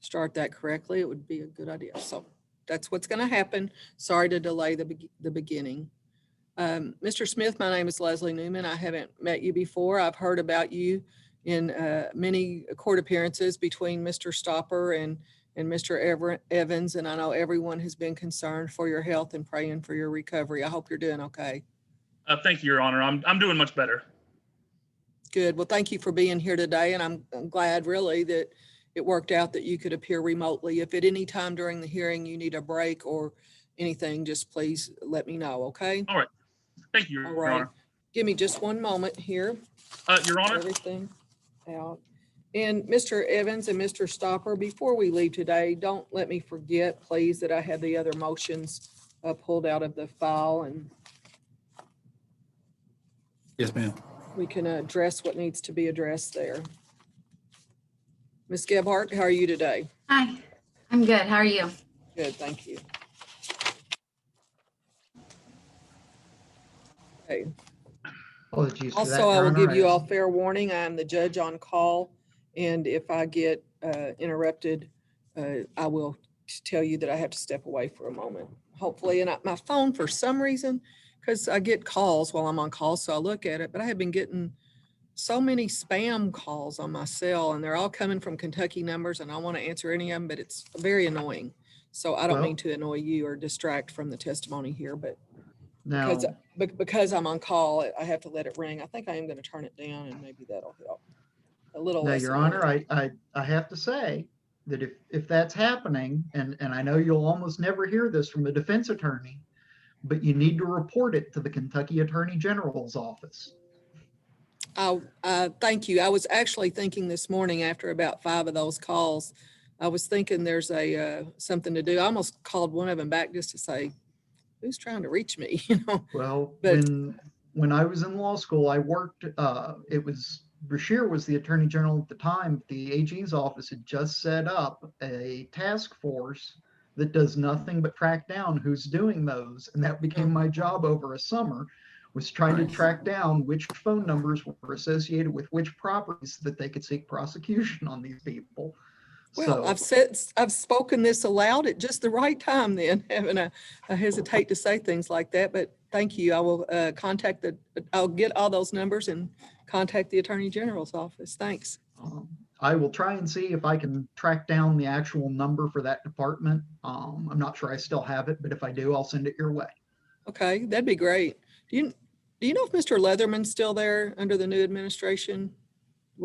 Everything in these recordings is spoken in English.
start that correctly, it would be a good idea. So that's what's going to happen. Sorry to delay the beginning. Mr. Smith, my name is Leslie Newman. I haven't met you before. I've heard about you in many court appearances between Mr. Stopper and Mr. Evans, and I know everyone has been concerned for your health and praying for your recovery. I hope you're doing okay. Thank you, Your Honor. I'm doing much better. Good. Well, thank you for being here today, and I'm glad really that it worked out that you could appear remotely. If at any time during the hearing you need a break or anything, just please let me know, okay? All right. Thank you, All Your right. Honor. Give me just one moment here. Your Honor. Everything out. And Mr. Evans and Mr. Stopper, before we leave today, don't let me forget, please, that I had the other motions pulled out of the file, and Yes, ma'am. we can address what needs to be addressed there. Ms. Gebhardt, how are you today? Hi, I'm good. How are you? Good, thank you. Okay. Apologies for that, Also, I Your will Honor. give you all fair warning. I am the judge on call, and if I get interrupted, I will tell you that I have to step away for a moment. Hopefully, and my phone, for some reason, because I get calls while I'm on call, so I look at it, but I have been getting so many spam calls on my cell, and they're all coming from Kentucky numbers, and I want to answer any of them, but it's very annoying. So I don't Well- mean to annoy you or distract from the testimony here, but Now, because I'm on call, I have to let it ring. I think I am going to turn it down, and maybe that'll help a little. now, less Your annoying. Honor, I have to say that if that's happening, and I know you'll almost never hear this from a defense attorney, but you need to report it to the Kentucky Attorney General's office. Thank you. I was actually thinking this morning after about 5 of those calls, I was thinking there's something to do. I almost called one of them back just to say, who's trying to reach me, you know? Well, But- when I was in law school, I worked, Brashear was the Attorney General at the time. The AG's office had just set up a task force that does nothing but track down who's doing those. And that became my job over a summer, was trying to track down which phone numbers were associated with which properties that they could seek prosecution on these people. Well, So, I've spoken this aloud at just the right time then, haven't I? I hesitate to say things like that, but thank you. I will I'll get all those numbers and contact the Attorney General's office. Thanks. I will try and see if I can track down the actual number for that department. I'm not sure I still have it, but if I do, I'll send it your way. Okay, that'd be great. Do you know if Mr. Leatherman's still there under the new administration?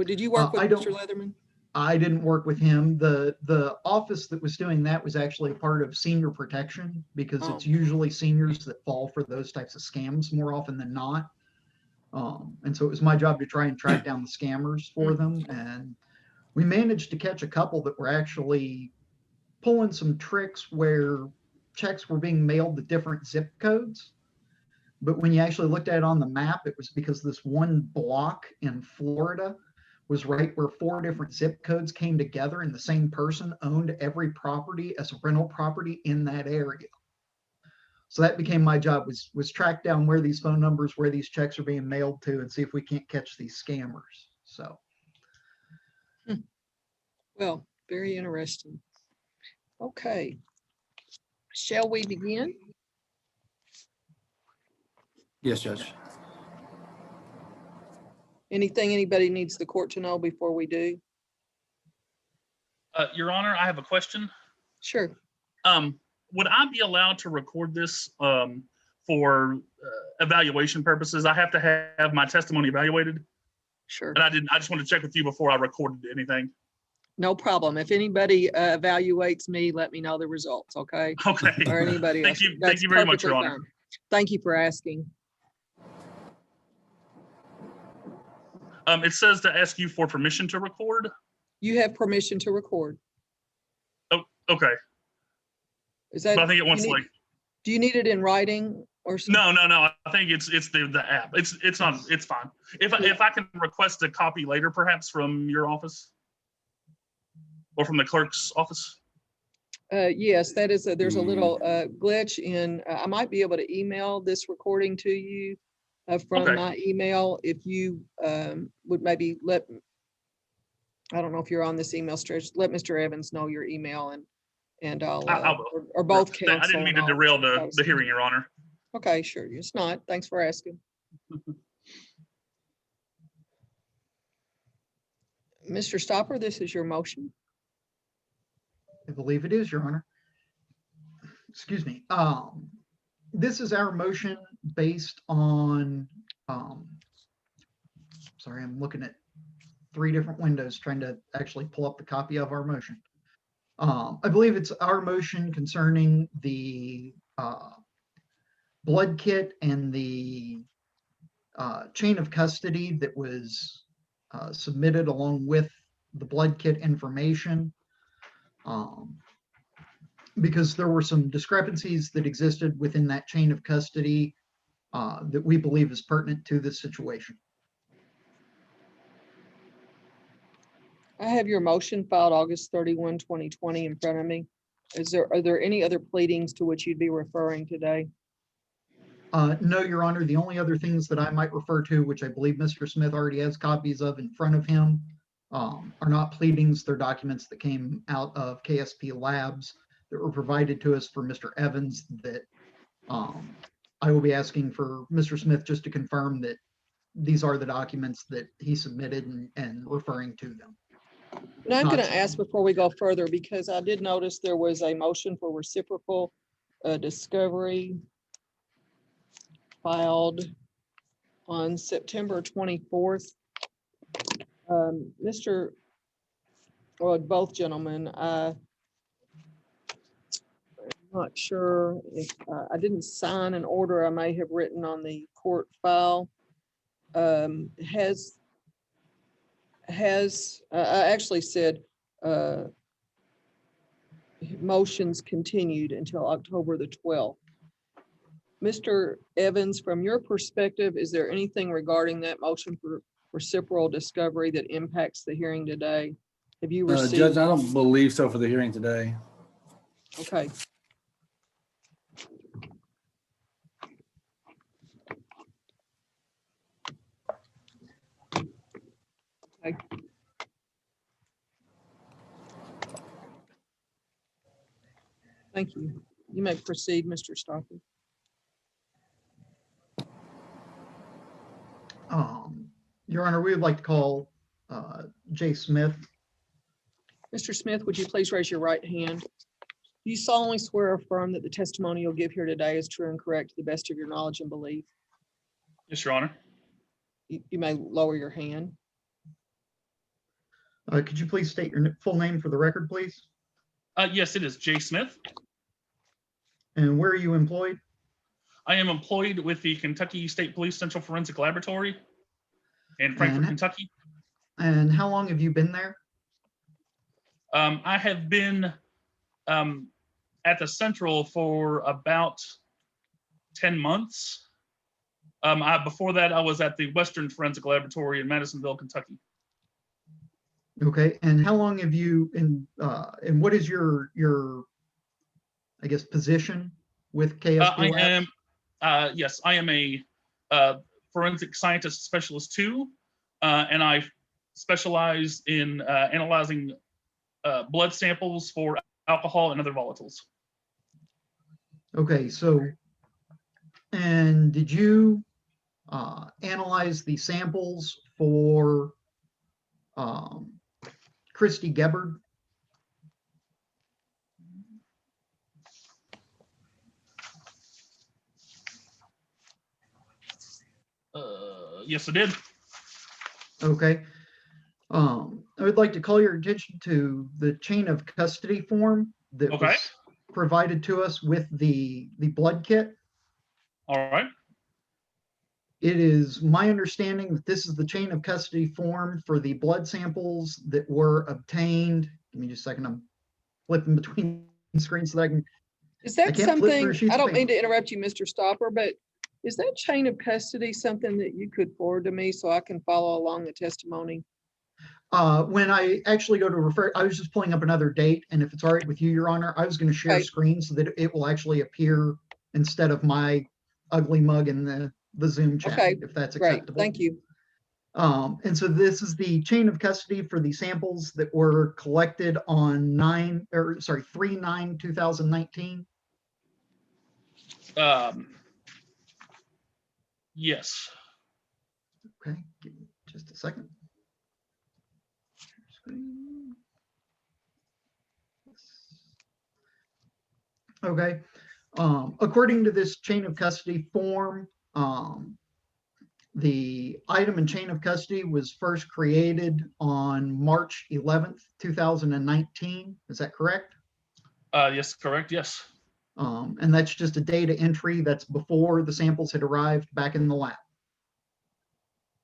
Did you work with I don't- Mr. Leatherman? I didn't work with him. The office that was doing that was actually part of senior protection, because it's usually seniors that fall for those types of scams more often than not. And so it was my job to try and track down the scammers for them. And we managed to catch a couple that were actually pulling some tricks where checks were being mailed to different zip codes. But when you actually looked at it on the map, it was because this one block in Florida was right where 4 different zip codes came together, and the same person owned every property as a rental property in that area. So that became my job, was track down where these phone numbers, where these checks are being mailed to, and see if we can't catch these scammers. So. Well, very interesting. Okay. Shall we begin? Yes, Judge. Anything anybody needs the court to know before we do? Your Honor, I have a question. Sure. Would I be allowed to record this for evaluation purposes? I have to have my testimony evaluated, Sure. and I just want to check with you before I recorded anything. No problem. If anybody evaluates me, let me know the results, okay? Okay. Or anybody else. Thank you. That's Thank you very much, Your perfectly Honor. fine. Thank you for asking. It says to ask you for permission to record. You have permission to record. Oh, okay. Is that? But I think it wants like. Do you need it in writing or something? No. I think it's the app. It's not. It's fine. If I can request a copy later, perhaps from your office or from the clerk's office. Yes, that is, there's a little glitch in, I might be able to email this recording to you from Okay. my email if you would maybe I don't know if you're on this email stretch. Let Mr. Evans know your email and I'll, I will. or both I counsel. didn't mean to and I'll derail try to the hearing, Your Honor. Okay, sure. It's not. Thanks for asking. Mr. Stopper, this is your motion. I believe it is, Your Honor. Excuse me. This is our motion based on, sorry, I'm looking at 3 different windows trying to actually pull up the copy of our motion. I believe it's our motion concerning the blood kit and the chain of custody that was submitted along with the blood kit information. Because there were some discrepancies that existed within that chain of custody that we believe is pertinent to this situation. I have your motion filed August 31, 2020 in front of me. Are there any other pleadings to which you'd be referring today? No, Your Honor, the only other things that I might refer to, which I believe Mr. Smith already has copies of in front of him, are not pleadings. They're documents that came out of KSP Labs that were provided to us for Mr. Evans that I will be asking for Mr. Smith just to confirm that these are the documents that he submitted and referring to them. And I'm Not- going to ask before we go further, because I did notice there was a motion for reciprocal discovery filed on September 24th. Both gentlemen, I'm not sure if I didn't sign an order I may have written on the court file. I actually said motions continued until October the 12th. Mr. Evans, from your perspective, is there anything regarding that motion for reciprocal discovery that impacts the hearing today? Have you received? Judge, I don't believe so for the hearing today. Okay. Okay. Thank you. You may proceed, Mr. Stopper. Your Honor, we would like to call Jay Smith. Mr. Smith, would you please raise your right hand? Do you solemnly swear or affirm that the testimony you'll give here today is true and correct to the best of your knowledge and belief? Yes, Your Honor. You may lower your hand. Could you please state your full name for the record, please? Yes, it is Jay Smith. And where are you employed? I am employed with the Kentucky State Police Central Forensic Laboratory in Frankfort, And- Kentucky. And how long have you been there? I have been at the Central for about 10 months. Before that, I was at the Western Forensic Laboratory in Madisonville, Kentucky. Okay, and how long have you and what is your I guess position with KSP Labs? Yes, I am a forensic scientist specialist too, and I specialize in analyzing blood samples for alcohol and other volatiles. Okay, so and did you analyze the samples for Christy Gebhard? Yes, I did. Okay. I would like to call your attention to the chain of custody form that Okay. was provided to us with the blood kit. All right. It is my understanding that this is the chain of custody form for the blood samples that were obtained. Give me just a second. I'm flipping between screens so that I can. Is I that can't flip through something, sheets I of don't mean paper. to interrupt you, Mr. Stopper, but is that chain of custody something that you could forward to me so I can follow along the testimony? When I actually go to refer, I was just pulling up another date, and if it's all right with you, Your Honor, I was going to share Okay. screen so that it will actually appear instead of my ugly mug in the Zoom chat, Okay, if that's Great, acceptable. thank you. And so this is the chain of custody for the samples that were collected on 3/9/2019. Yes. Okay, give me just a second. Screen. Okay, according to this chain of custody form, the item in chain of custody was first created on March 11th, 2019. Is that correct? Yes, correct. Yes. And that's just a data entry that's before the samples had arrived back in the lab.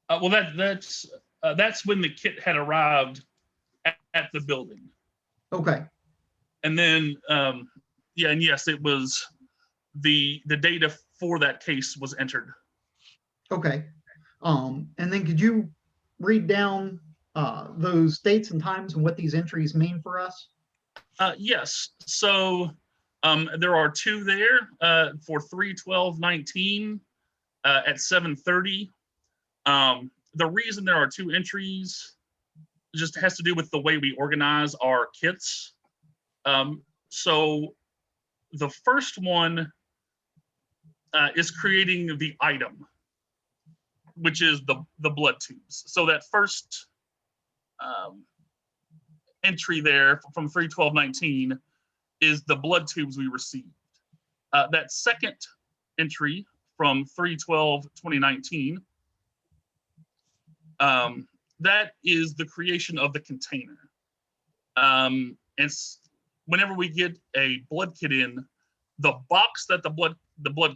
Well, that's when the kit had arrived at the building. Okay, And then, yeah, and yes, it was the data for that case was entered. okay. And then could you read down those dates and times and what these entries mean for us? Yes. So there are two there for 3/12/19 at 7:30. The reason there are two entries just has to do with the way we organize our kits. So the first one is creating the item, which is the blood tubes. So that first entry there from 3/12/19 is the blood tubes we received. That second entry from 3/12/2019, that is the creation of the container. And whenever we get a blood kit in, the box that the blood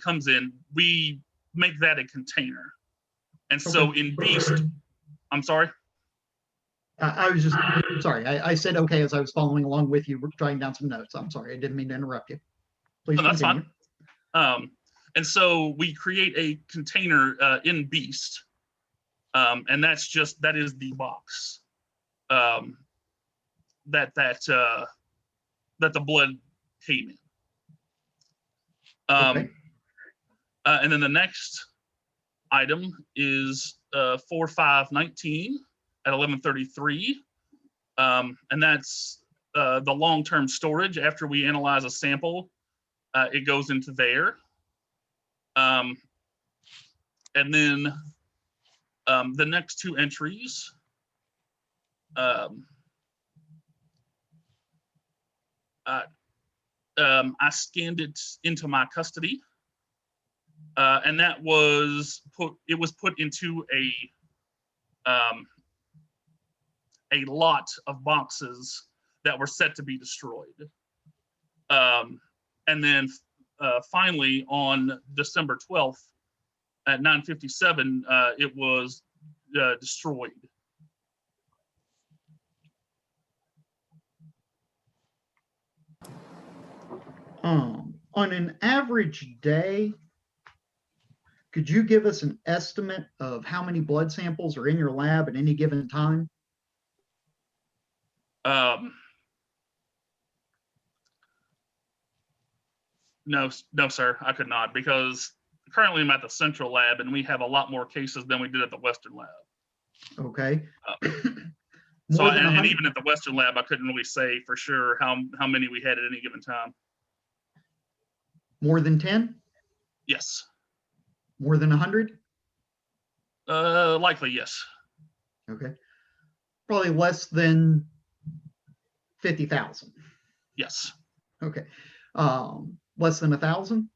comes in, we make that a container. And so Okay. in Beast, I'm sorry. I was just sorry. I said okay as I was following along with you, writing down some notes. I'm sorry. I didn't mean to interrupt you. Please No, that's continue. fine. And so we create a container in Beast, and that is the box that the blood came in. Okay. And then the next item is 4/5/19 at 11:33, and that's the long-term storage. After we analyze a sample, it goes into there. And then the next two entries, I scanned it into my custody, and that was put into a lot of boxes that were set to be destroyed. And then finally on December 12th at 9:57, it was destroyed. On an average day, could you give us an estimate of how many blood samples are in your lab at any given time? No, sir, I could not, because currently I'm at the central lab and we have a lot more cases than we did at the Western lab. Okay. So, More than and 100 even at the Western lab, I couldn't really say for sure how many we had at any given time. more than 10? Yes. More than 100? Likely, yes. Okay. Probably less than 50,000. Yes. Okay. Less than 1,000?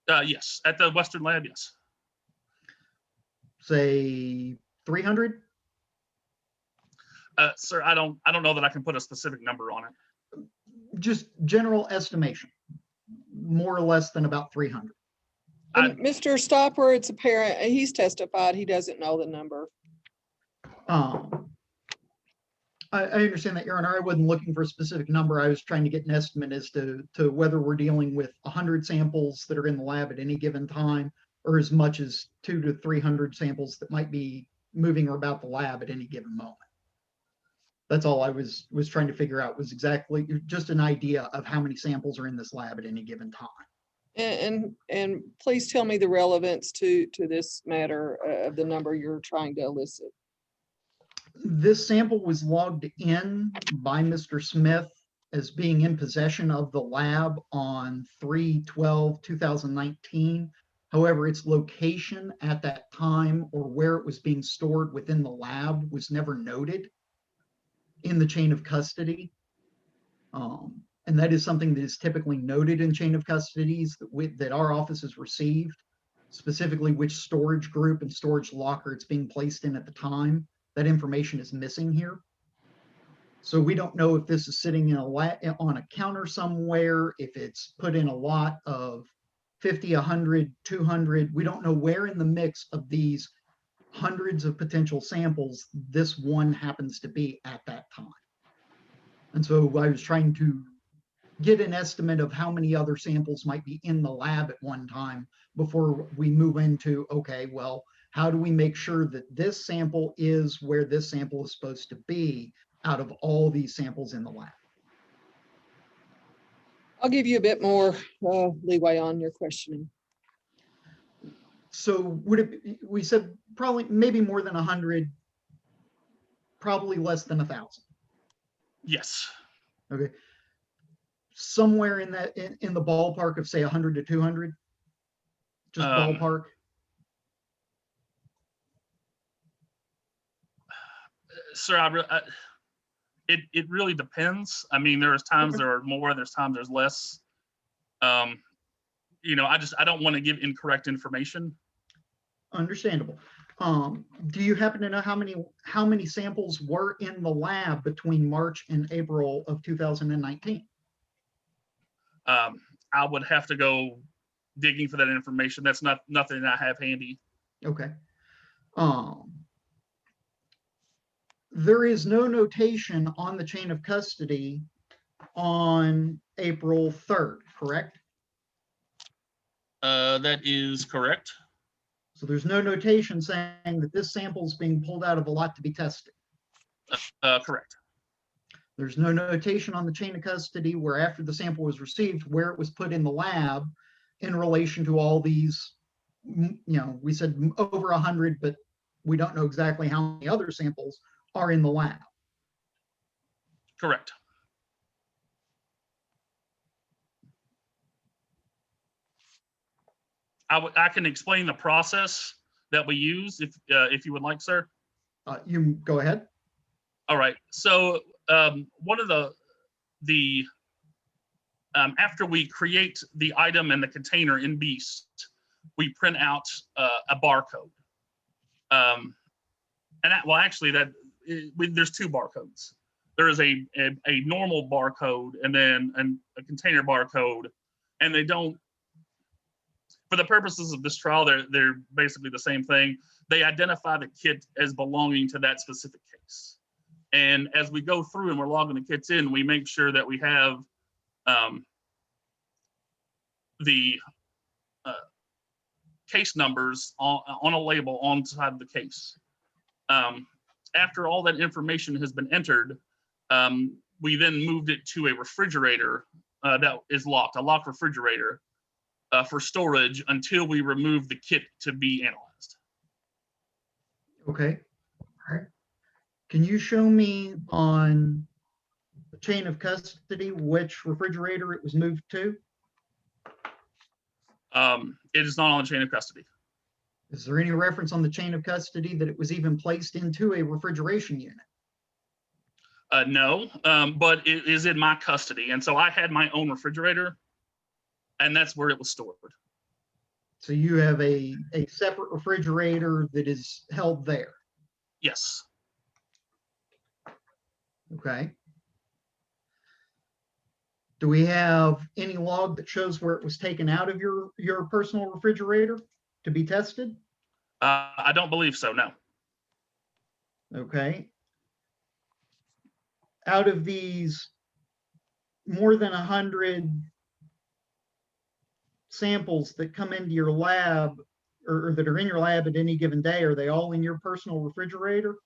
Yes. At the Western lab, yes. Say 300? Sir, I don't know that I can put a specific number on it. Just general estimation. More or less than about 300. And Mr. Stopper, it's apparent, he's testified, he doesn't know the number. I understand that, Your Honor. I wasn't looking for a specific number. I was trying to get an estimate as to whether we're dealing with 100 samples that are in the lab at any given time, or as much as 200 to 300 samples that might be moving about the lab at any given moment. That's all I was trying to figure out, was exactly just an idea of how many samples are in this lab at any given time. And please tell me the relevance to this matter of the number you're trying to elicit. This sample was logged in by Mr. Smith as being in possession of the lab on 3/12/2019. However, its location at that time or where it was being stored within the lab was never noted in the chain of custody. And that is something that is typically noted in chain of custodies that our office has received, specifically which storage group and storage locker it's being placed in at the time. That information is missing here. So we don't know if this is sitting in on a counter somewhere, if it's put in a lot of 50, 100, 200. We don't know where in the mix of these hundreds of potential samples this one happens to be at that time. And so I was trying to get an estimate of how many other samples might be in the lab at one time before we move into, okay, well, how do we make sure that this sample is where this sample is supposed to be out of all these samples in the lab? I'll give you a bit more leeway on your questioning. So would it be, we said probably maybe more than 100, probably less than 1,000. Yes. Okay. Somewhere in that, in the ballpark of say 100 to 200, just ballpark. Sir, it really depends. I mean, there's times there are more, there's times there's less. You know, I don't want to give incorrect information. Understandable. Do you happen to know how many samples were in the lab between March and April of 2019? I would have to go digging for that information. That's nothing I have handy. Okay. There is no notation on the chain of custody on April 3rd, correct? That is correct. So there's no notation saying that this sample is being pulled out of a lot to be tested. Correct. There's no notation on the chain of custody where after the sample was received, where it was put in the lab in relation to all these, you know, we said over 100, but we don't know exactly how many other samples are in the lab. Correct. I can explain the process that we use if you would like, sir. You go ahead. All right. So one of the after we create the item and the container in Beast, we print out a barcode. Well, actually, there's two barcodes. There is a normal barcode and then a container barcode, and they don't. For the purposes of this trial, they're basically the same thing. They identify the kit as belonging to that specific case. And as we go through and we're logging the kits in, we make sure that we have the case numbers on a label on side of the case. After all that information has been entered, we then moved it to a refrigerator that is locked, a locked refrigerator for storage until we remove the kit to be analyzed. Okay. All right. Can you show me on the chain of custody which refrigerator it was moved to? It is not on the chain of custody. Is there any reference on the chain of custody that it was even placed into a refrigeration unit? No, but it is in my custody. And so I had my own refrigerator, and that's where it was stored. So you have a separate refrigerator that is held there? Yes. Okay. Do we have any log that shows where it was taken out of your personal refrigerator to be tested? I don't believe so, no. Okay. Out of these more than 100 samples that come into your lab or that are in your lab at any given day, are they all in your personal refrigerator?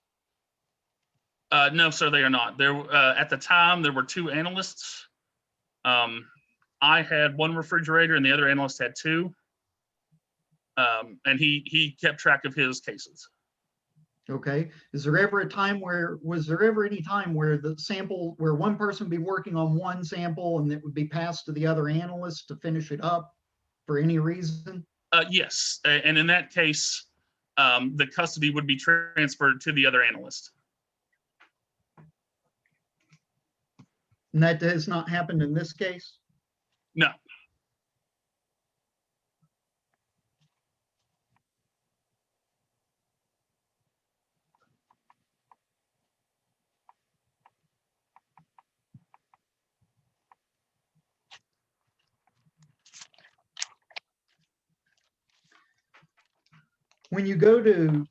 No, sir, they are not. There, at the time, there were two analysts. I had one refrigerator and the other analyst had two. And he kept track of his cases. Okay. Was there ever any time where the sample, where one person would be working on one sample and it would be passed to the other analyst to finish it up for any reason? Yes, and in that case, the custody would be transferred to the other analyst. And that has not happened in this case? No. When you go to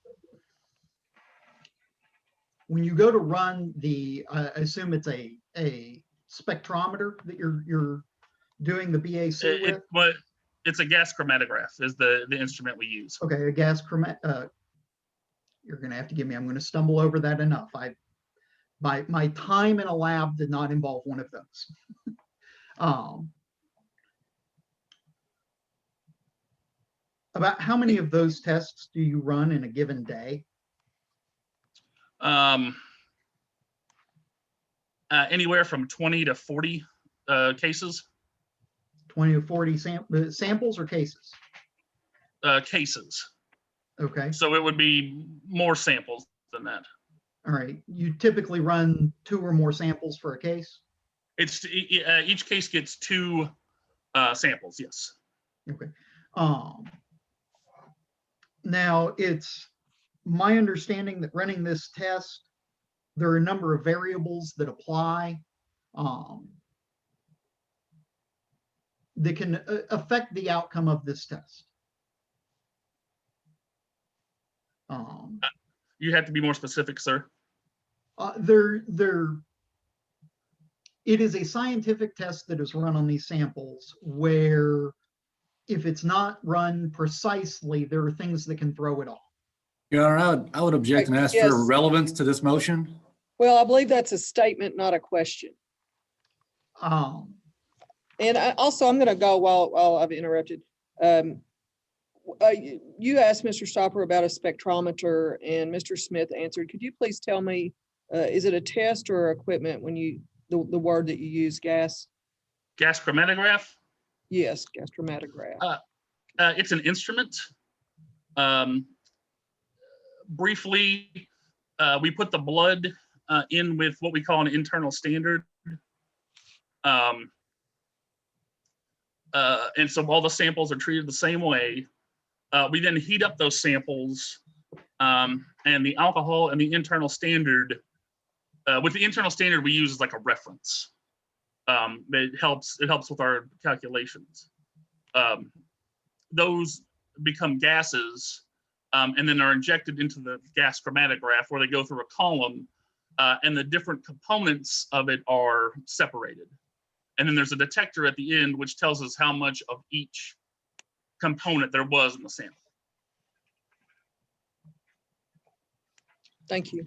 run the, I assume it's a spectrometer that you're doing the BAC with? But it's a gas chromatograph is the instrument we use. Okay, a gas you're gonna have to give me, I'm gonna stumble over that enough. My time in a lab did not involve one of those. About how many of those tests do you run in a given day? Anywhere from 20 to 40 cases. 20 to 40 samples or cases? Cases. Okay, So it would be more samples than that. all right. You typically run 2 or more samples for a case? It's each case gets 2 samples. Yes. Okay. Now, it's my understanding that running this test, there are a number of variables that apply that can affect the outcome of this test. You have to be more specific, sir. It is a scientific test that is run on these samples where if it's not run precisely, there are things that can throw it off. Your Honor, I would object and ask Yes. for relevance to this motion. Well, I believe that's a statement, not a question. Um, And I'm going to go while I've interrupted. You asked Mr. Stopper about a spectrometer and Mr. Smith answered. Could you please tell me, is it a test or equipment when the word that you use, gas? Gas chromatograph. Yes, gas chromatograph. It's an instrument. Briefly, we put the blood in with what we call an internal standard. And so all the samples are treated the same way. We then heat up those samples and the alcohol and the internal standard, with the internal standard we use as like a reference. It helps with our calculations. Those become gases and then are injected into the gas chromatograph where they go through a column and the different components of it are separated. And then there's a detector at the end which tells us how much of each component there was in the sample. Thank you.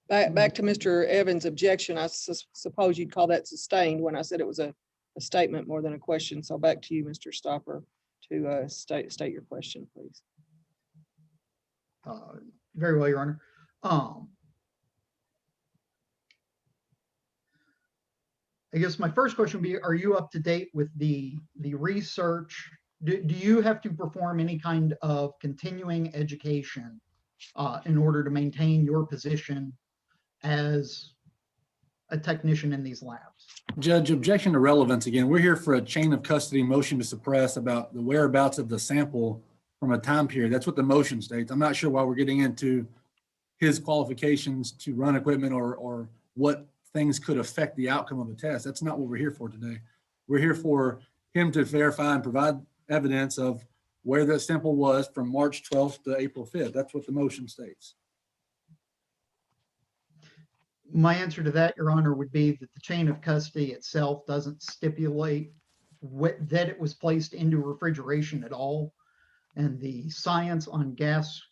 Back to Mr. Evans' objection. I suppose you'd call that sustained when I said it was a statement more than a question. So back to you, Mr. Stopper, to state your question, please. Very well, Your Honor. I guess my first question would be, are you up to date with the research? Do you have to perform any kind of continuing education in order to maintain your position as a technician in these labs? Judge, objection to relevance again. We're here for a chain of custody motion to suppress about the whereabouts of the sample from a time period. That's what the motion states. I'm not sure why we're getting into his qualifications to run equipment or what things could affect the outcome of the test. That's not what we're here for today. We're here for him to verify and provide evidence of where that sample was from March 12th to April 5th. That's what the motion states. My answer to that, Your Honor, would be that the chain of custody itself doesn't stipulate that it was placed into refrigeration at all. And the science on gas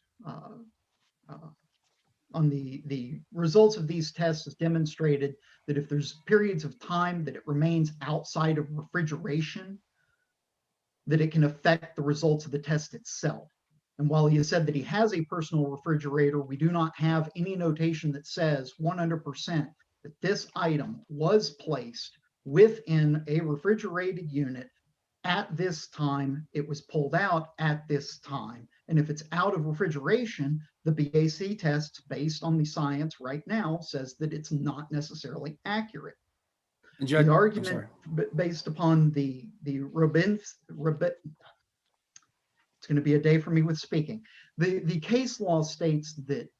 the results of these tests has demonstrated that if there's periods of time that it remains outside of refrigeration, that it can affect the results of the test itself. And while he has said that he has a personal refrigerator, we do not have any notation that says 100% that this item was placed within a refrigerated unit at this time, it was pulled out at this time. And if it's out of refrigeration, the BAC tests based on the science right now says that it's not necessarily accurate. And Judge, The I'm argument sorry. based upon the it's going to be a day for me with speaking. The case law states that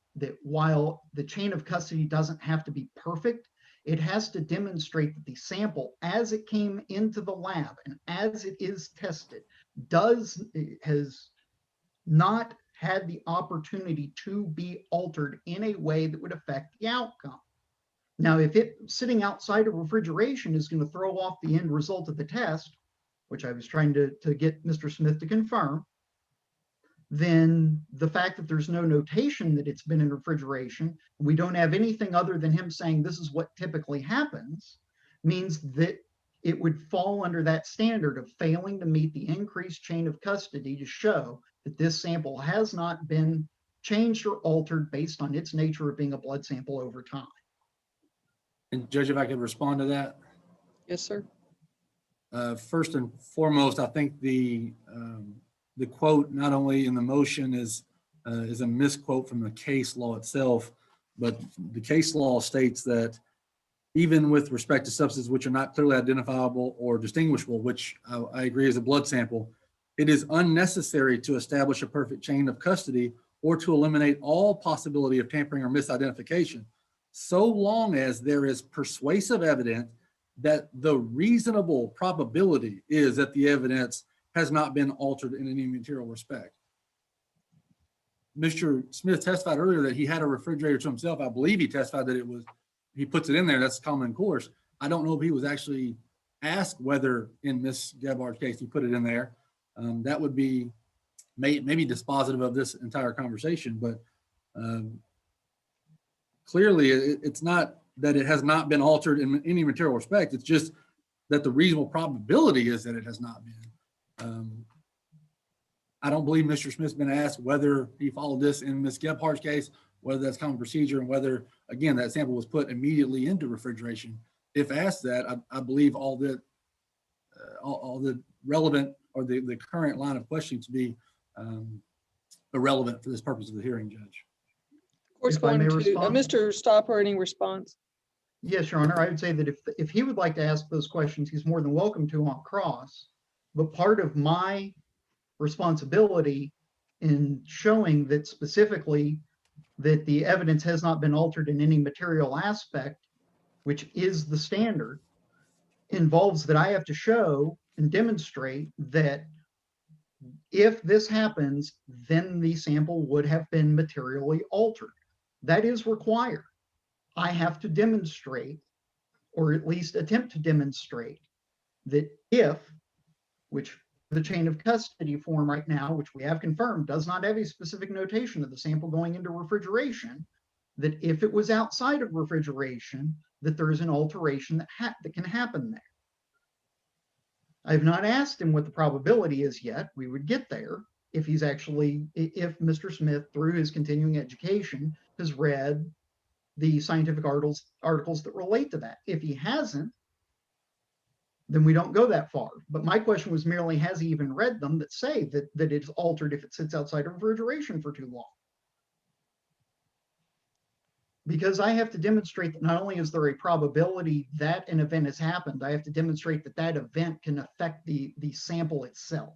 while the chain of custody doesn't have to be perfect, it has to demonstrate that the sample as it came into the lab and as it is tested has not had the opportunity to be altered in a way that would affect the outcome. Now, if it sitting outside of refrigeration is going to throw off the end result of the test, which I was trying to get Mr. Smith to confirm, then the fact that there's no notation that it's been in refrigeration, we don't have anything other than him saying this is what typically happens, means that it would fall under that standard of failing to meet the increased chain of custody to show that this sample has not been changed or altered based on its nature of being a blood sample over time. And Judge, if I could respond to that. Yes, sir. First and foremost, I think the quote not only in the motion is a misquote from the case law itself, but the case law states that even with respect to substances which are not clearly identifiable or distinguishable, which I agree is a blood sample, it is unnecessary to establish a perfect chain of custody or to eliminate all possibility of tampering or misidentification, so long as there is persuasive evidence that the reasonable probability is that the evidence has not been altered in any material respect. Mr. Smith testified earlier that he had a refrigerator to himself. I believe he testified that he puts it in there. That's common course. I don't know if he was actually asked whether in Ms. Gebhardt's case he put it in there. That would be maybe dispositive of this entire conversation, but clearly it's not that it has not been altered in any material respect. It's just that the reasonable probability is that it has not been. I don't believe Mr. Smith's been asked whether he followed this in Ms. Gebhardt's case, whether that's common procedure, and whether, again, that sample was put immediately into refrigeration. If asked that, I believe all the relevant or the current line of questioning to be irrelevant for this purpose of the hearing, Judge. Of course, If I may respond? Mr. Stopper, any response? Yes, Your Honor, I would say that if he would like to ask those questions, he's more than welcome to on cross. But part of my responsibility in showing that specifically that the evidence has not been altered in any material aspect, which is the standard, involves that I have to show and demonstrate that if this happens, then the sample would have been materially altered. That is required. I have to demonstrate, or at least attempt to demonstrate, that if, which the chain of custody form right now, which we have confirmed, does not have a specific notation of the sample going into refrigeration, that if it was outside of refrigeration, that there is an alteration that can happen there. I've not asked him what the probability is yet. We would get there if if Mr. Smith, through his continuing education, has read the scientific articles that relate to that. If he hasn't, then we don't go that far. But my question was merely, has he even read them that say that it's altered if it sits outside of refrigeration for too long? Because I have to demonstrate that not only is there a probability that an event has happened, I have to demonstrate that that event can affect the sample itself.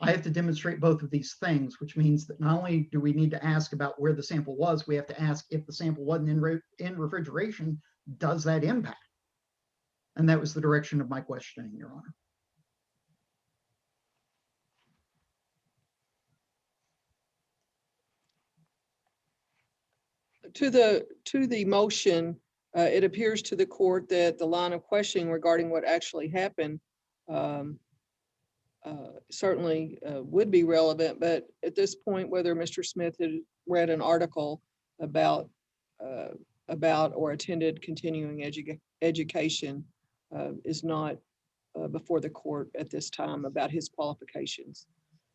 I have to demonstrate both of these things, which means that not only do we need to ask about where the sample was, we have to ask if the sample wasn't in refrigeration, does that impact? And that was the direction of my questioning, Your Honor. To the motion, it appears to the court that the line of questioning regarding what actually happened certainly would be relevant, but at this point, whether Mr. Smith had read an article about, about or attended continuing education is not before the court at this time about his qualifications.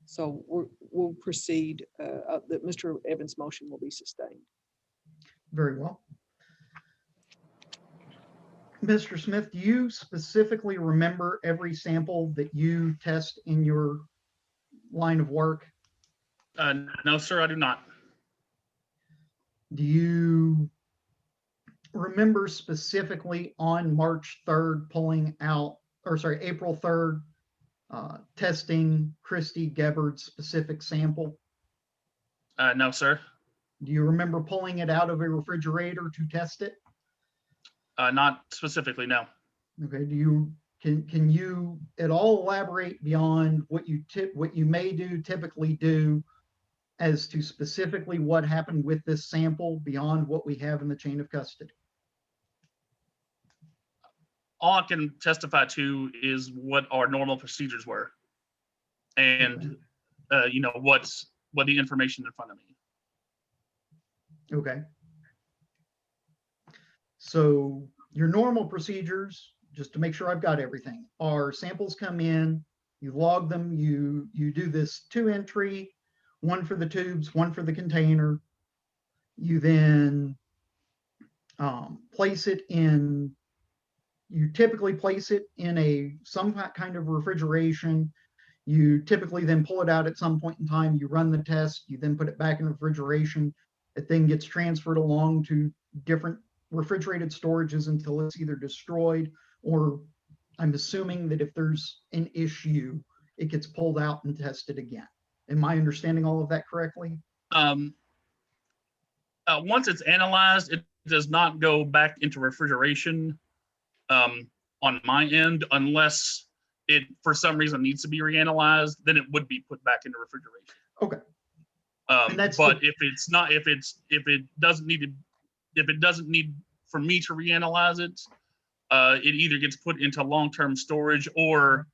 So we'll proceed, that Mr. Evans' motion will be sustained. Very well. Mr. Smith, do you specifically remember every sample that you test in your line of work? No, sir, I do not. Do you remember specifically on March 3rd pulling out, or sorry, April 3rd, testing Christy Gebhard's specific sample? No, sir. Do you remember pulling it out of a refrigerator to test it? Not specifically, no. Okay, can you at all elaborate beyond what you may typically do as to specifically what happened with this sample beyond what we have in the chain of custody? All I can testify to is what our normal procedures were, and you know, what the information in front of me. Okay. So your normal procedures, just to make sure I've got everything, are samples come in, you log them, you do this 2 entry, 1 for the tubes, 1 for the container. You then place it in, you typically place it in some kind of refrigeration. You typically then pull it out at some point in time, you run the test, you then put it back in refrigeration. It then gets transferred along to different refrigerated storages until it's either destroyed, or I'm assuming that if there's an issue, it gets pulled out and tested again. Am I understanding all of that correctly? Once it's analyzed, it does not go back into refrigeration on my end, unless it for some reason needs to be reanalyzed. Then it would be put back into refrigeration. Okay. But if it doesn't need for me to reanalyze it, it either gets put into long-term storage, or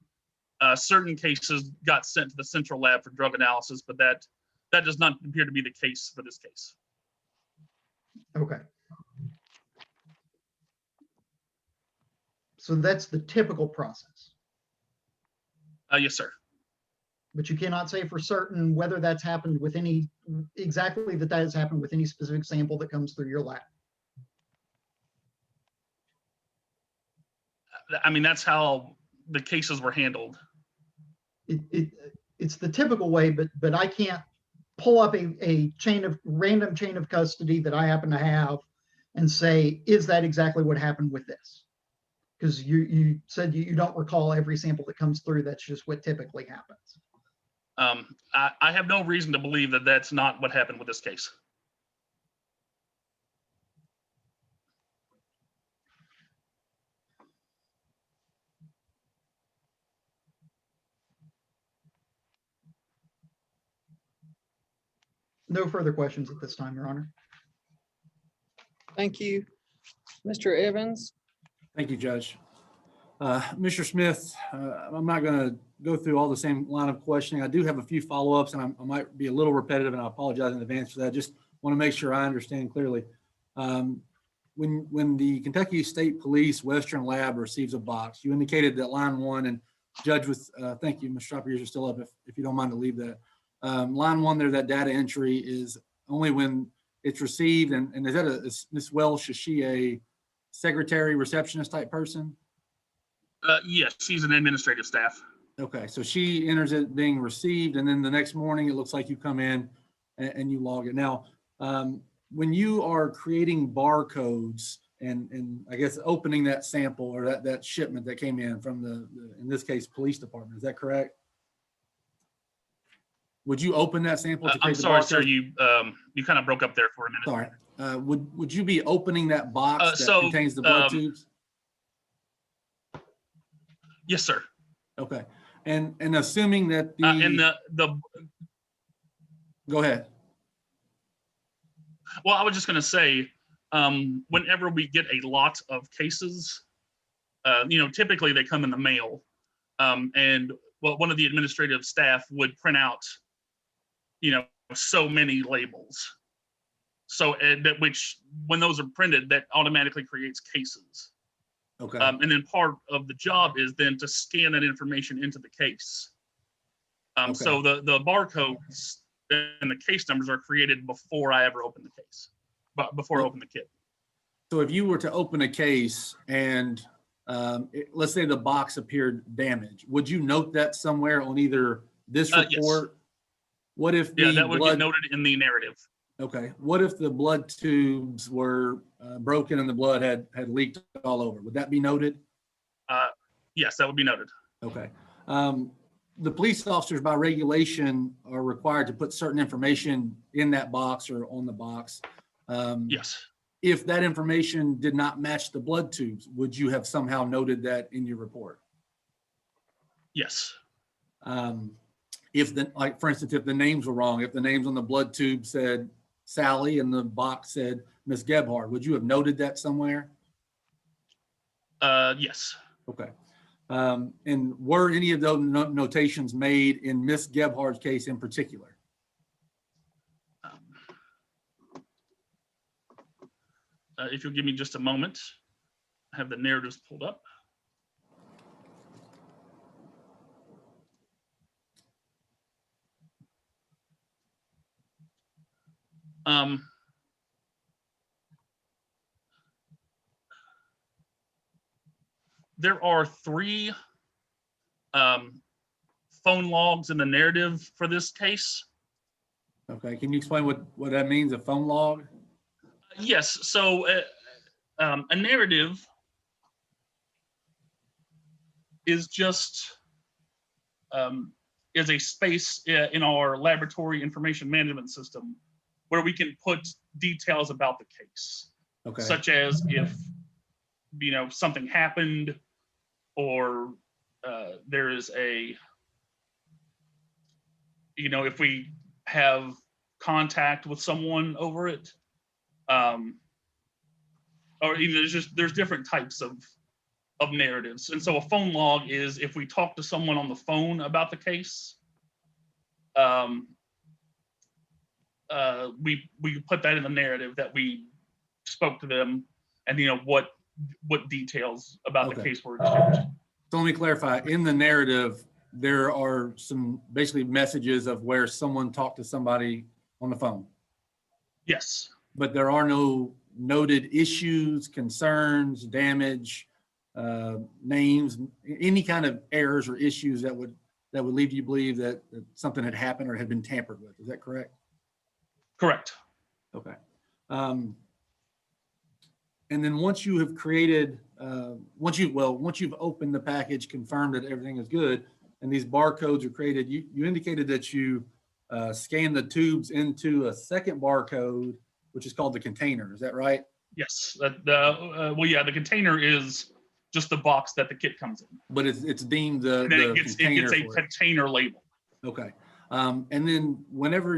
certain cases got sent to the central lab for drug analysis. But that does not appear to be the case for this case. Okay. So that's the typical process. Yes, sir. But you cannot say for certain whether that's happened with exactly that has happened with any specific sample that comes through your lab. I mean, that's how the cases were handled. It's the typical way, but I can't pull up a random chain of custody that I happen to have and say, is that exactly what happened with this? Because you said you don't recall every sample that comes through. That's just what typically happens. I have no reason to believe that that's not what happened with this case. No further questions at this time, Your Honor. Thank you. Mr. Evans? Thank you, Judge. Mr. Smith, I'm not going to go through all the same line of questioning. I do have a few follow-ups, and I might be a little repetitive, and I apologize in advance for that. Just want to make sure I understand clearly. When the Kentucky State Police Western Lab receives a box, you indicated that line 1, and Judge, thank you, Mr. Shopper, you're still up if you don't mind to leave that. Line 1 there, that data entry is only when it's received, and is that Ms. Welsh, is she a secretary, receptionist type person? Yes, she's an administrative staff. Okay, so she enters it being received, and then the next morning, it looks like you come in and you log it. Now, when you are creating barcodes and I guess opening that sample or that shipment that came in from the in this case, police department, is that correct? Would you open that sample to create I'm the sorry, barcode? sir, you kind of broke up there for a minute. Sorry. Would you be opening that box that So, contains the blood tubes? Yes, sir. Okay. And assuming that and go ahead. Well, I was just going to say, whenever we get a lot of cases, typically they come in the mail, and one of the administrative staff would print out, so many labels, So which when those are printed, that automatically creates cases. Okay. And then part of the job is then to scan that information into the case. So the barcodes and the case numbers are created before I ever open the case, but before I open the kit. So if you were to open a case and let's say the box appeared damaged, would you note that somewhere on either this report? Yes. What if Yeah, the that would blood? get noted in the narrative. Okay. What if the blood tubes were broken and the blood had leaked all over? Would that be noted? Yes, that would be noted. Okay. The police officers by regulation are required to put certain information in that box or on the box. Yes. If that information did not match the blood tubes, would you have somehow noted that in your report? Yes. Like for instance, if the names were wrong, if the names on the blood tube said Sally and the box said Miss Gebhard, would you have noted that somewhere? Yes. Okay. And were any of those notations made in Miss Gebhard's case in particular? If you'll give me just a moment, I have the narratives pulled up. There are 3 phone logs in the narrative for this case. Okay. Can you explain what that means, a phone log? Yes. So a narrative is just is a space in our laboratory information management system where we can put details about the case, Okay. such as if something happened, or there is a if we have contact with someone over it, or even there's different types of narratives. And so a phone log is if we talk to someone on the phone about the case, we put that in the narrative that we spoke to them, and what details about the case were exchanged. So let me clarify. In the narrative, there are some basically messages of where someone talked to somebody on the phone. Yes. But there are no noted issues, concerns, damage, names, any kind of errors or issues that would lead you to believe that something had happened or had been tampered with. Is that correct? Correct. Okay. And then once you have created, once you've opened the package, confirmed that everything is good, and these barcodes are created, you indicated that you scan the tubes into a second barcode, which is called the container. Is that right? Yes. The container is just the box that the kit comes in. But it's deemed the And then it gets a for it. container label. Okay. And then whenever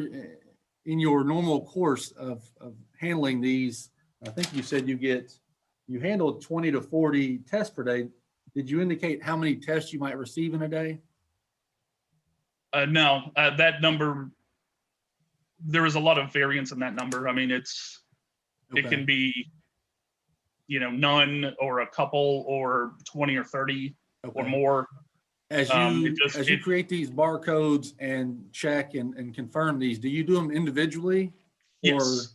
in your normal course of handling these, I think you said you handled 20 to 40 tests per day. Did you indicate how many tests you might receive in a day? No, that number, there is a lot of variance in that number. I mean, it can be, none or a couple or 20 or 30 or more. As you create these barcodes and check and confirm these, do you do them individually? Yes.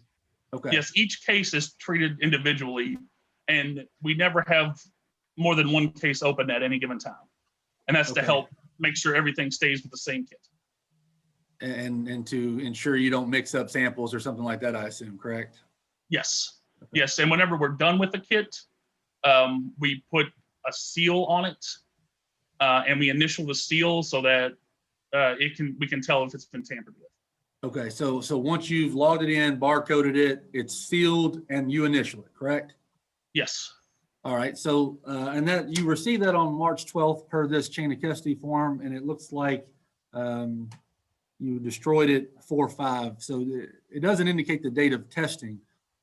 Okay. Yes, each case is treated individually, and we never have more than one case open at any given time. And that's to help make sure everything stays with the same kit. And to ensure you don't mix up samples or something like that, I assume, correct? Yes. Okay. Yes, and whenever we're done with the kit, we put a seal on it, and we initial the seal so that we can tell if it's been tampered with. Okay, so once you've logged it in, barcoded it, it's sealed, and you initial it, correct? Yes. All right, so and that you received that on March 12th per this chain of custody form, and it looks like you destroyed it 4/5. So it doesn't indicate the date of testing,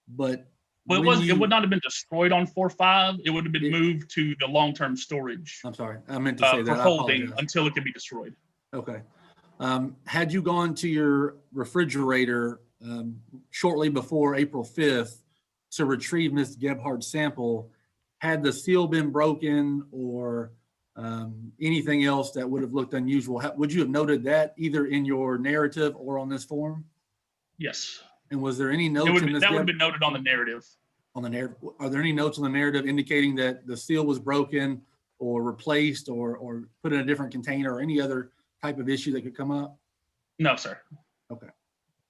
but well, it would not have been destroyed on 4/5. It would have been moved to the long-term storage. I'm sorry, I meant to say that. For holding until it could be destroyed. Okay. Had you gone to your refrigerator shortly before April 5th to retrieve Ms. Gebhardt's sample. Had the seal been broken or anything else that would have looked unusual, would you have noted that either in your narrative or on this form? Yes. And was there any That notes would in Ms. have been noted on the narrative. on the narrative? Are there any notes on the narrative indicating that the seal was broken or replaced or put in a different container or any other type of issue that could come up? No, sir. Okay.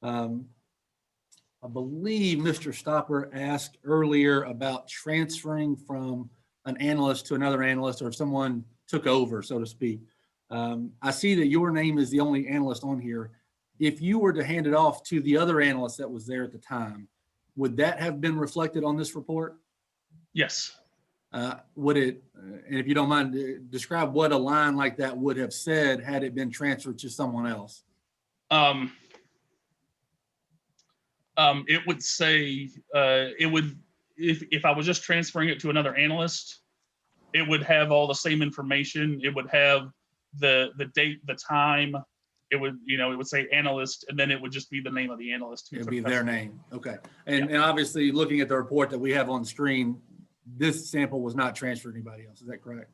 I believe Mr. Stopper asked earlier about transferring from an analyst to another analyst, or if someone took over, so to speak. I see that your name is the only analyst on here. If you were to hand it off to the other analyst that was there at the time, would that have been reflected on this report? Yes. Would it, and if you don't mind, describe what a line like that would have said had it been transferred to someone else? It would say, it would, if I was just transferring it to another analyst, it would have all the same information. It would have the date, the time. It would, it would say analyst, and then it would just be the name of the analyst. It'd be their name. Okay. And obviously, looking at the report that we have on screen, this sample was not transferred to anybody else. Is that correct?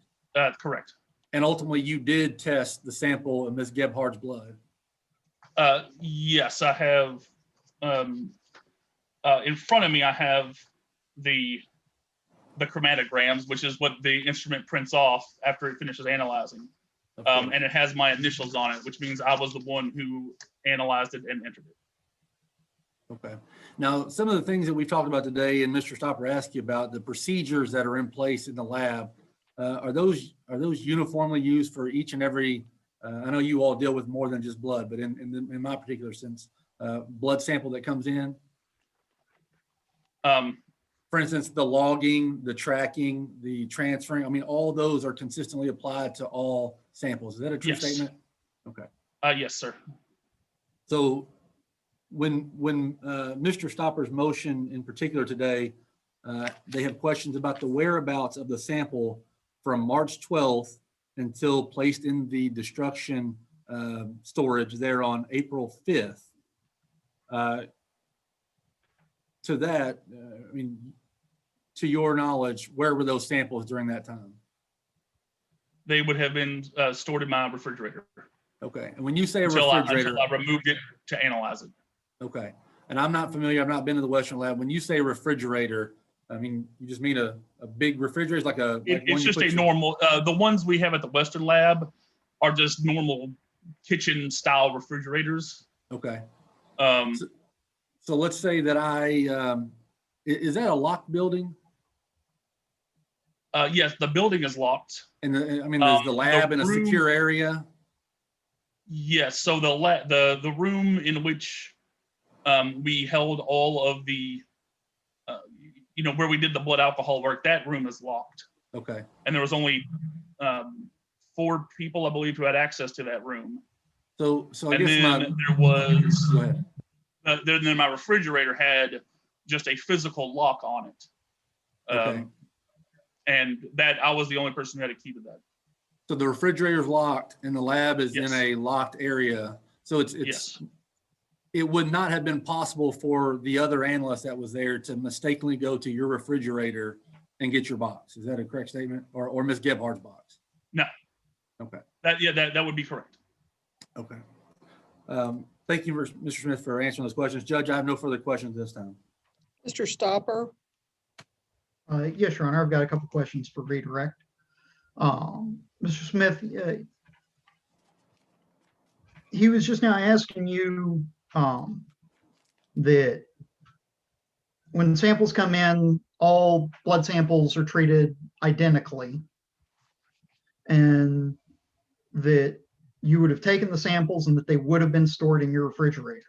Correct. And ultimately, you did test the sample of Ms. Gebhardt's blood. Yes, I have. In front of me, I have the chromatograms, which is what the instrument prints off after it finishes analyzing. And it has my initials on it, which means I was the one who analyzed it and entered it. Okay. Now, some of the things that we've talked about today, and Mr. Stopper asked you about, the procedures that are in place in the lab, are those uniformly used for each and every? I know you all deal with more than just blood, but in my particular sense, blood sample that comes in. For instance, the logging, the tracking, the transferring. I mean, all of those are consistently applied to all samples. Is that a true statement? Okay. Yes, sir. So when Mr. Stopper's motion in particular today, they have questions about the whereabouts of the sample from March 12th until placed in the destruction storage there on April 5th. To that, I mean, to your knowledge, where were those samples during that time? They would have been stored in my refrigerator. Okay. And when you say a until refrigerator, I removed it to analyze it. okay. And I'm not familiar. I've not been to the Western lab. When you say refrigerator, I mean, you just mean a big refrigerator, like a. It's just a normal. The ones we have at the Western lab are just normal kitchen style refrigerators. Okay. So let's say that is that a locked building? Yes, the building is locked. And I mean, is the lab in a secure area? Yes. So the room in which we held all of the, where we did the blood alcohol work, that room is locked. Okay. And there was only 4 people, I believe, who had access to that room. So I and guess then there was. Go ahead. Then my refrigerator had just a physical lock on it. Okay. And that I was the only person who had a key to that. So the refrigerator is locked and the lab is in a locked area. So it would not have been possible for the other analyst that was there to mistakenly go to your refrigerator and get your box. Is that a correct statement? Or Ms. Gebhardt's box? No. Okay. That would be correct. Okay. Thank you, Mr. Smith, for answering those questions. Judge, I have no further questions this time. Mr. Stopper? Yes, Your Honor, I've got a couple questions for redirect. Mr. Smith, he was just now asking you that when samples come in, all blood samples are treated identically, and that you would have taken the samples and that they would have been stored in your refrigerator.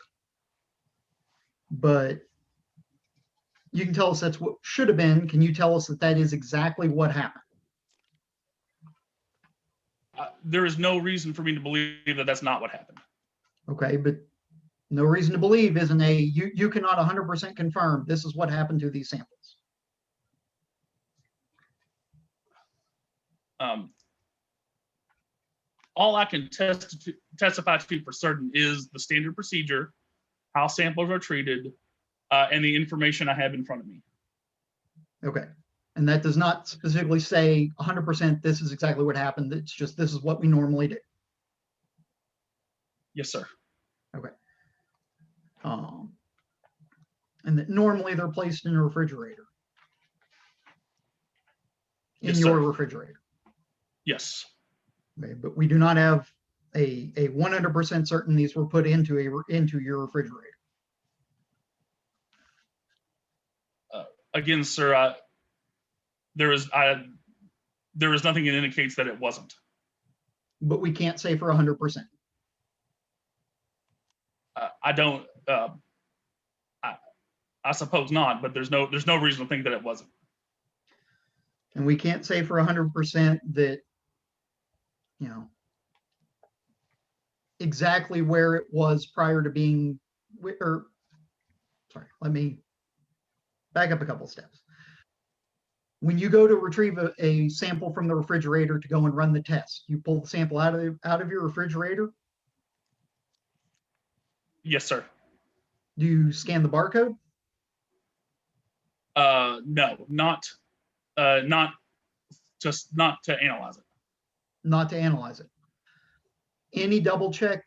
But you can tell us that's what should have been. Can you tell us that that is exactly what happened? There is no reason for me to believe that that's not what happened. Okay, but no reason to believe isn't you cannot 100% confirm this is what happened to these samples. All I can testify to for certain is the standard procedure, how samples are treated, and the information I have in front of me. Okay. And that does not specifically say 100% this is exactly what happened. It's just this is what we normally do. Yes, sir. Okay. And that normally they're placed in a refrigerator. In Yes, your sir. refrigerator. Yes. Okay, but we do not have a 100% certain these were put into your refrigerator. Again, sir, there is nothing that indicates that it wasn't. But we can't say for 100%. I don't. I suppose not, but there's no reason to think that it wasn't. And we can't say for 100% that, you know, exactly where it was prior to being, or sorry, let me back up a couple steps. When you go to retrieve a sample from the refrigerator to go and run the test, you pull the sample out of your refrigerator. Yes, sir. Do you scan the barcode? No, not to analyze it. Not to analyze it. Any double check?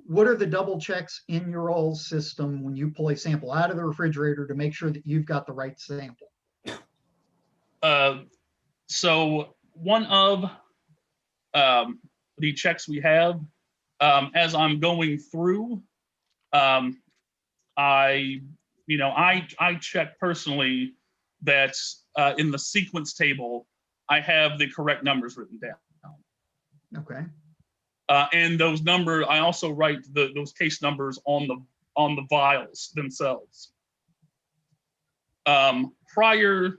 What are the double checks in your old system when you pull a sample out of the refrigerator to make sure that you've got the right sample? So one of the checks we have, as I'm going through, I check personally that in the sequence table, I have the correct numbers written down. Okay. And those numbers, I also write those case numbers on the vials themselves. Prior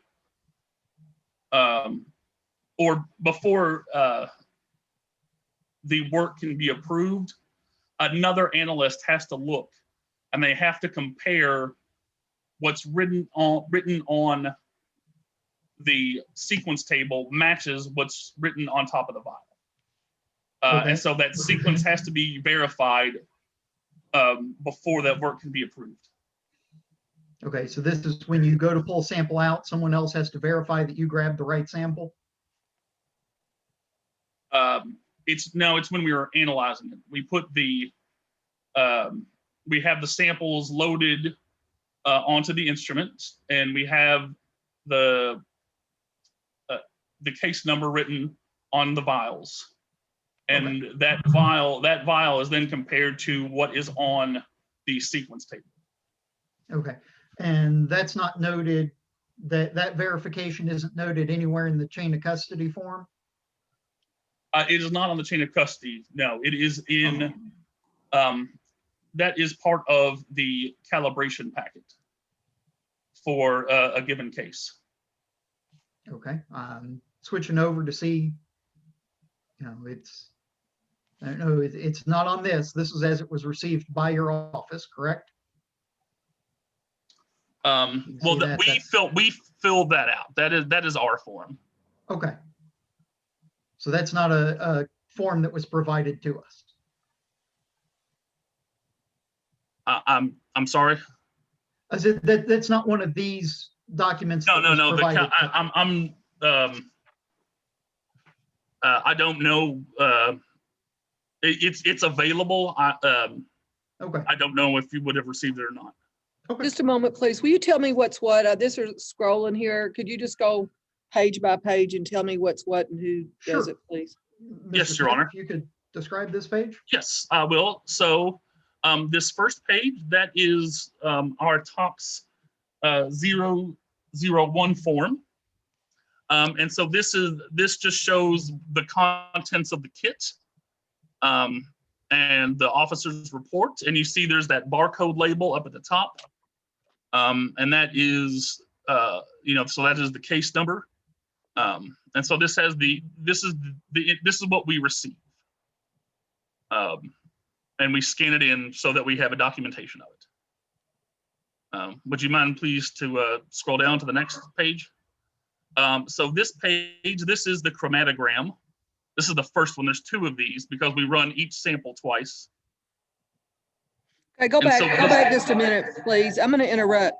or before the work can be approved, another analyst has to look, and they have to compare what's written on the sequence table matches what's written on top of the vial. Okay. And so that sequence has to be verified before that work can be approved. Okay, so this is when you go to pull a sample out, someone else has to verify that you grabbed the right sample? It's when we were analyzing it. We put we have the samples loaded onto the instrument, and we have the case number written on the vials. And Okay. that vial is then compared to what is on the sequence table. Okay, and that's not noted, that verification isn't noted anywhere in the chain of custody form? It is not on the chain of custody. No, it is in, that is part of the calibration packet for a given case. Okay, switching over to see, I don't know, it's not on this. This is as it was received by your office, correct? Well, we filled that out. That is our form. Okay. So that's not a form that was provided to us. I'm sorry. I said that's not one of these documents. No. I don't know. It's available. Okay. I don't know if you would have received it or not. Okay. Just a moment, please. Will you tell me what's what? This is scrolling here. Could you just go page by page and tell me what's what and who does Sure. it, please? Yes, Mr. Your Smith, Honor. If you could describe this page? Yes, I will. So this first page, that is our TOPS 001 form. And so this just shows the contents of the kit and the officer's report. And you see there's that barcode label up at the top. And that is, so that is the case number. And so this has this is what we receive. And we scan it in so that we have a documentation of it. Would you mind please to scroll down to the next page? So this page, this is the chromatogram. This is the first one. There's two of these because we run each sample twice. Okay, go And back, so go back just a minute, please. I'm gonna interrupt.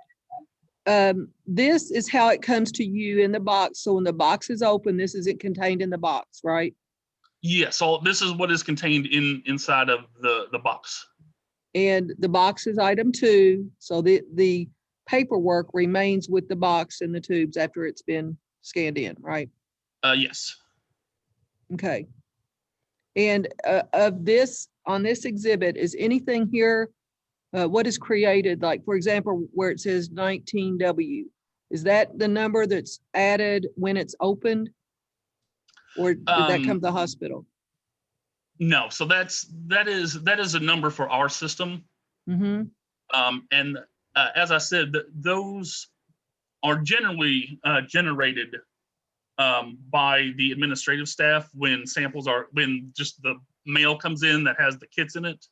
This is how it comes to you in the box. So when the box is open, this isn't contained in the box, right? Yes, so this is what is contained inside of the box. And the box is item 2. So the paperwork remains with the box and the tubes after it's been scanned in, right? Yes. Okay. And of this, on this exhibit, is anything here, what is created? Like, for example, where it says 19W, is that the number that's added when it's opened? Or did that come to the hospital? No, so that is a number for our system. Mm-hmm. And as I said, those are generally generated by the administrative staff when just the mail comes in that has the kits in it.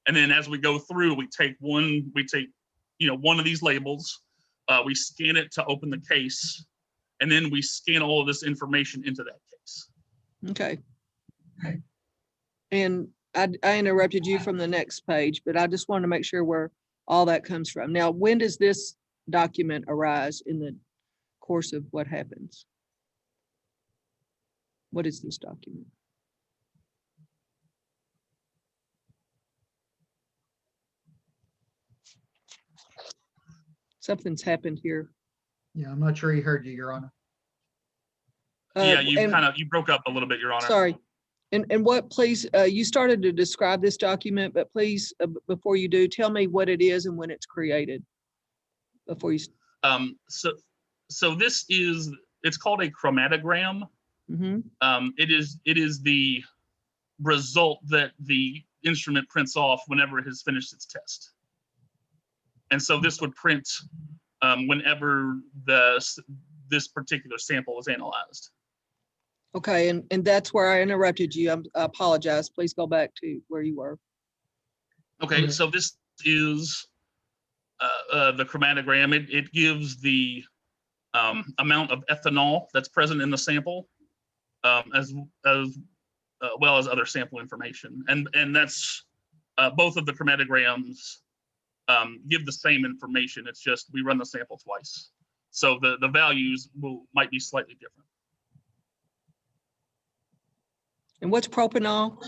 And then as we go through, we take one of these labels, we scan it to open the case, and then we scan all of this information into that case. Okay. And I interrupted you from the next page, but I just wanted to make sure where all that comes from. Now, when does this document arise in the course of what happens? What is this document? Something's happened here. Yeah, I'm not sure he heard you, Your Honor. Yeah, And- you broke up a little bit, Your Honor. Sorry. And what, please, you started to describe this document, but please, before you do, tell me what it is and when it's created. Before you. So this is, it's called a chromatogram. Mm-hmm. It is the result that the instrument prints off whenever it has finished its test. And so this would print whenever this particular sample is analyzed. Okay, and that's where I interrupted you. I apologize. Please go back to where you were. Okay, so this is the chromatogram. It gives the amount of ethanol that's present in the sample, as well as other sample information. And that's both of the chromatograms give the same information. It's just we run the sample twice. So the values might be slightly different. And what's propanol?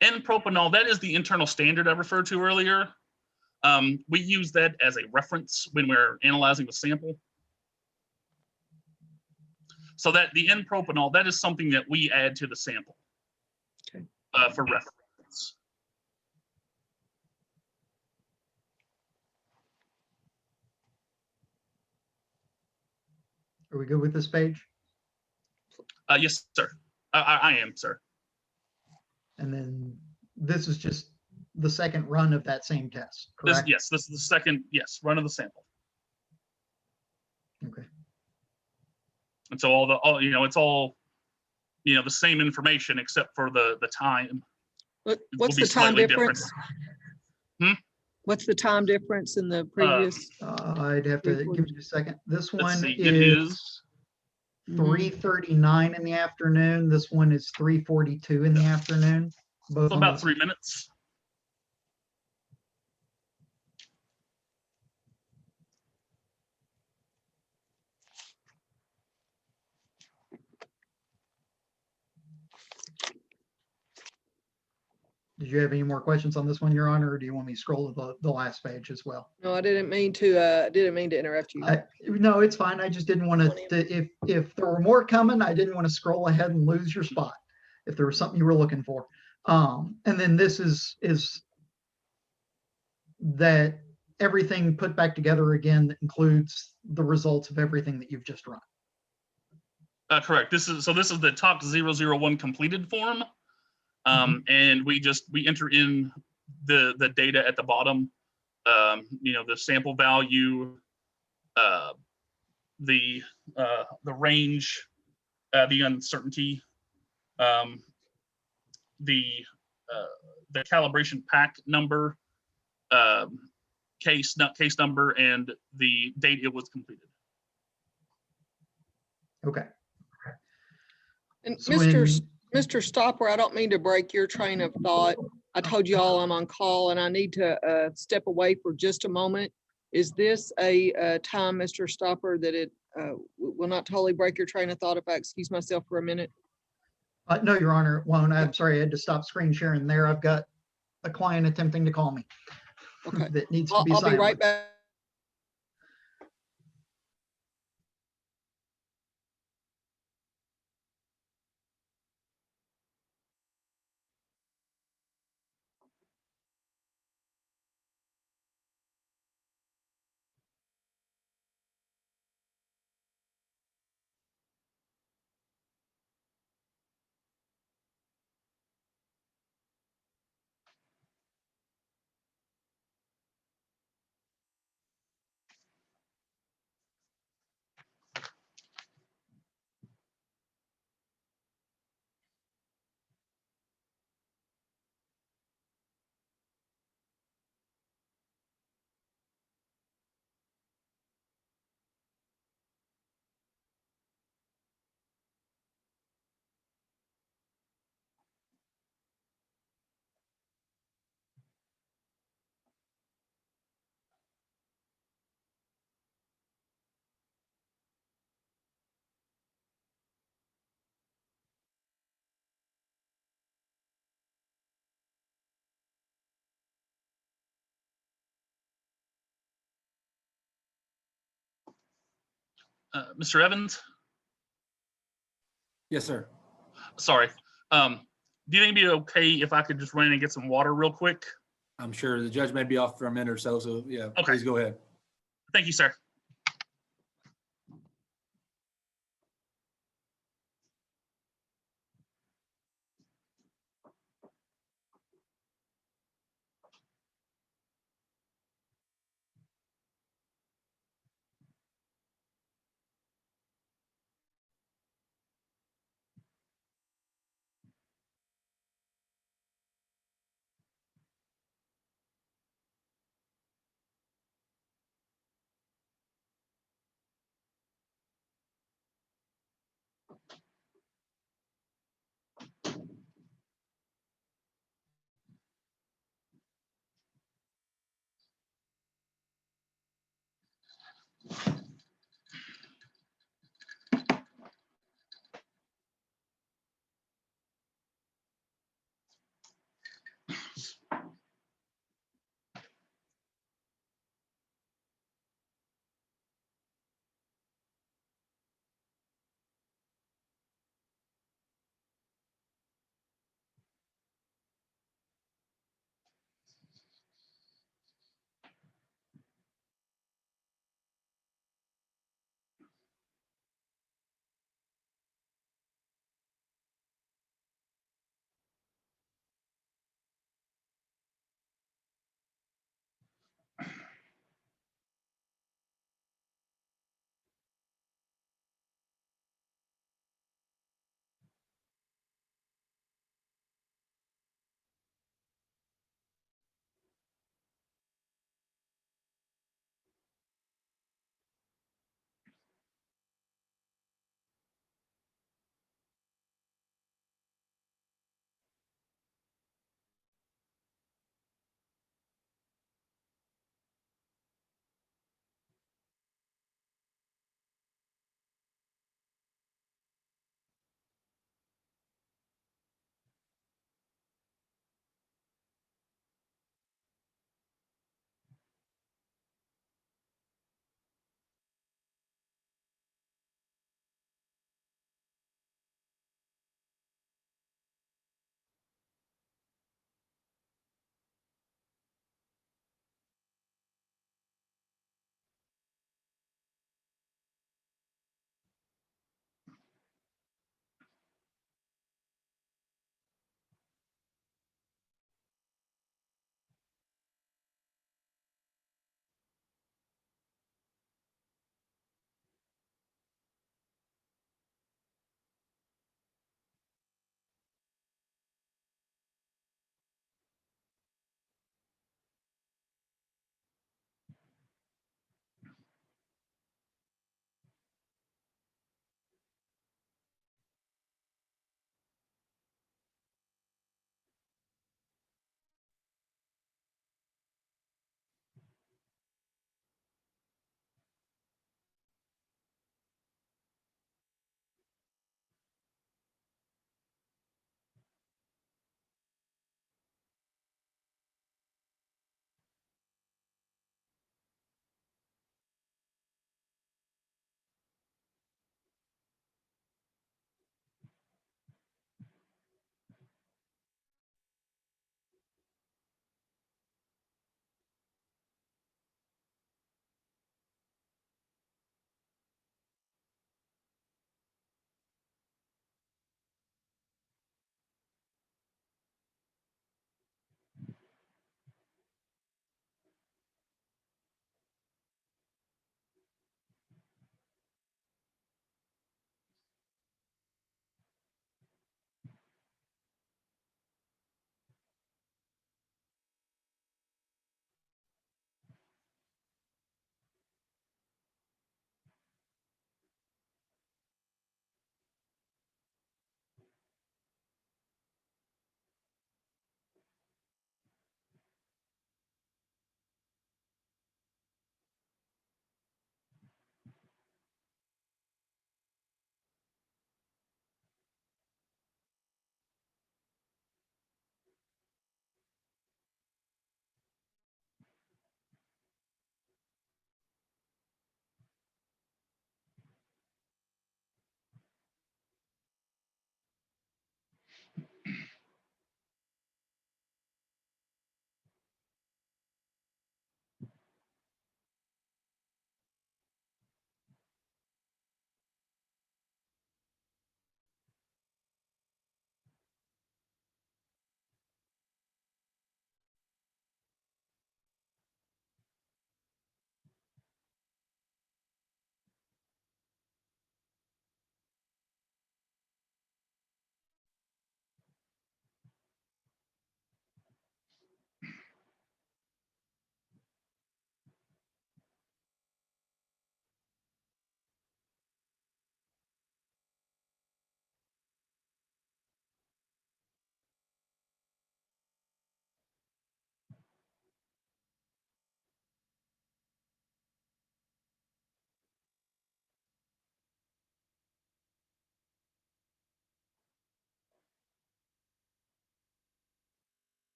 And propanol, that is the internal standard I referred to earlier. We use that as a reference when we're analyzing the sample. So that the N-propanol, that is something that we add to the sample for reference. Are we good with this page? Yes, sir. I am, sir. And then this is just the second run of that same test, correct? This is the second, run of the sample. Okay. And so it's all the same information except for the time. What's the time difference? Hmm? What's the time difference in the previous? I'd have to give you a second. This Let's one see, it is 3:39 in the afternoon. This one is 3:42 in the afternoon. Both on about the 3 minutes. Did you have any more questions on this one, Your Honor, or do you want me to scroll to the last page as well? No, I didn't mean to interrupt you. No, it's fine. I just didn't want to, if there were more coming, I didn't want to scroll ahead and lose your spot if there was something you were looking for. And then this is that everything put back together again that includes the results of everything that you've just run. Correct. This is the TOC 001 completed form. And we enter in the data at the bottom, the sample value, the range, the uncertainty, the calibration pack number, case number, and the date it was completed. Okay. And So Mr. Stopper, I don't mean to break your train of thought, I told you all I'm on call and I need to step away for just a moment. Is this a time, Mr. Stopper, that it will not totally break your train of thought if I excuse myself for a minute? No, Your Honor, it won't. I'm sorry, I had to stop screen sharing there. I've got a client attempting to call me. Okay. That needs to I'll be be right silenced. back. Mr. Evans, Yes, sir. sorry. Do you think it'd be okay if I could just run in and get some water real quick? I'm sure the judge may be off for a minute or so. So yeah, Okay. please go ahead. Thank you, sir.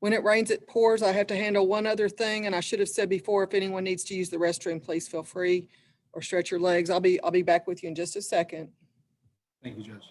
When it rains, it pours. I have to handle one other thing, and I should have said before, if anyone needs to use the restroom, please feel free or stretch your legs. I'll be back with you in just a second. Thank you, Judge.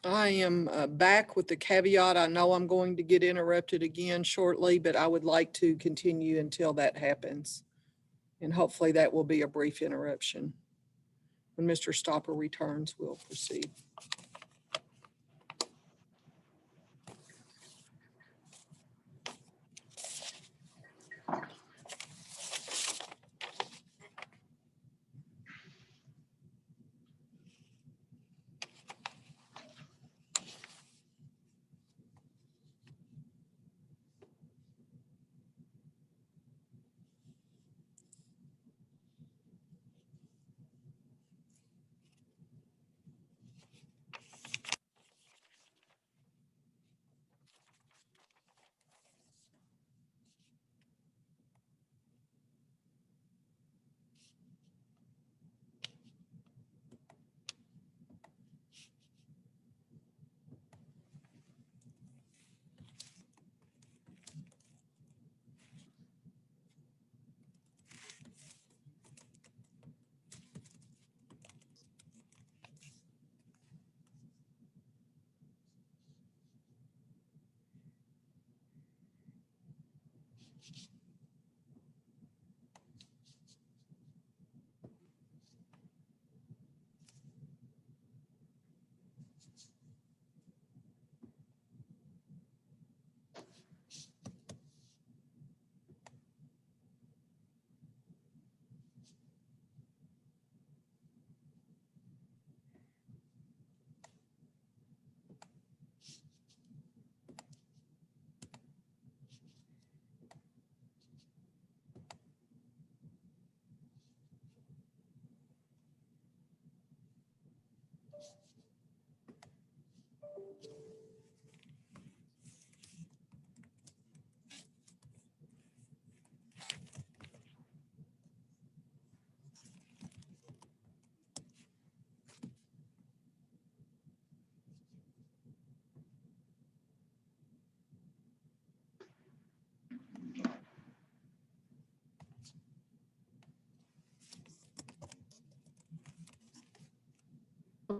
I am back with the caveat. I know I'm going to get interrupted again shortly, but I would like to continue until that happens. And hopefully that will be a brief interruption. When Mr. Stopper returns, we'll proceed.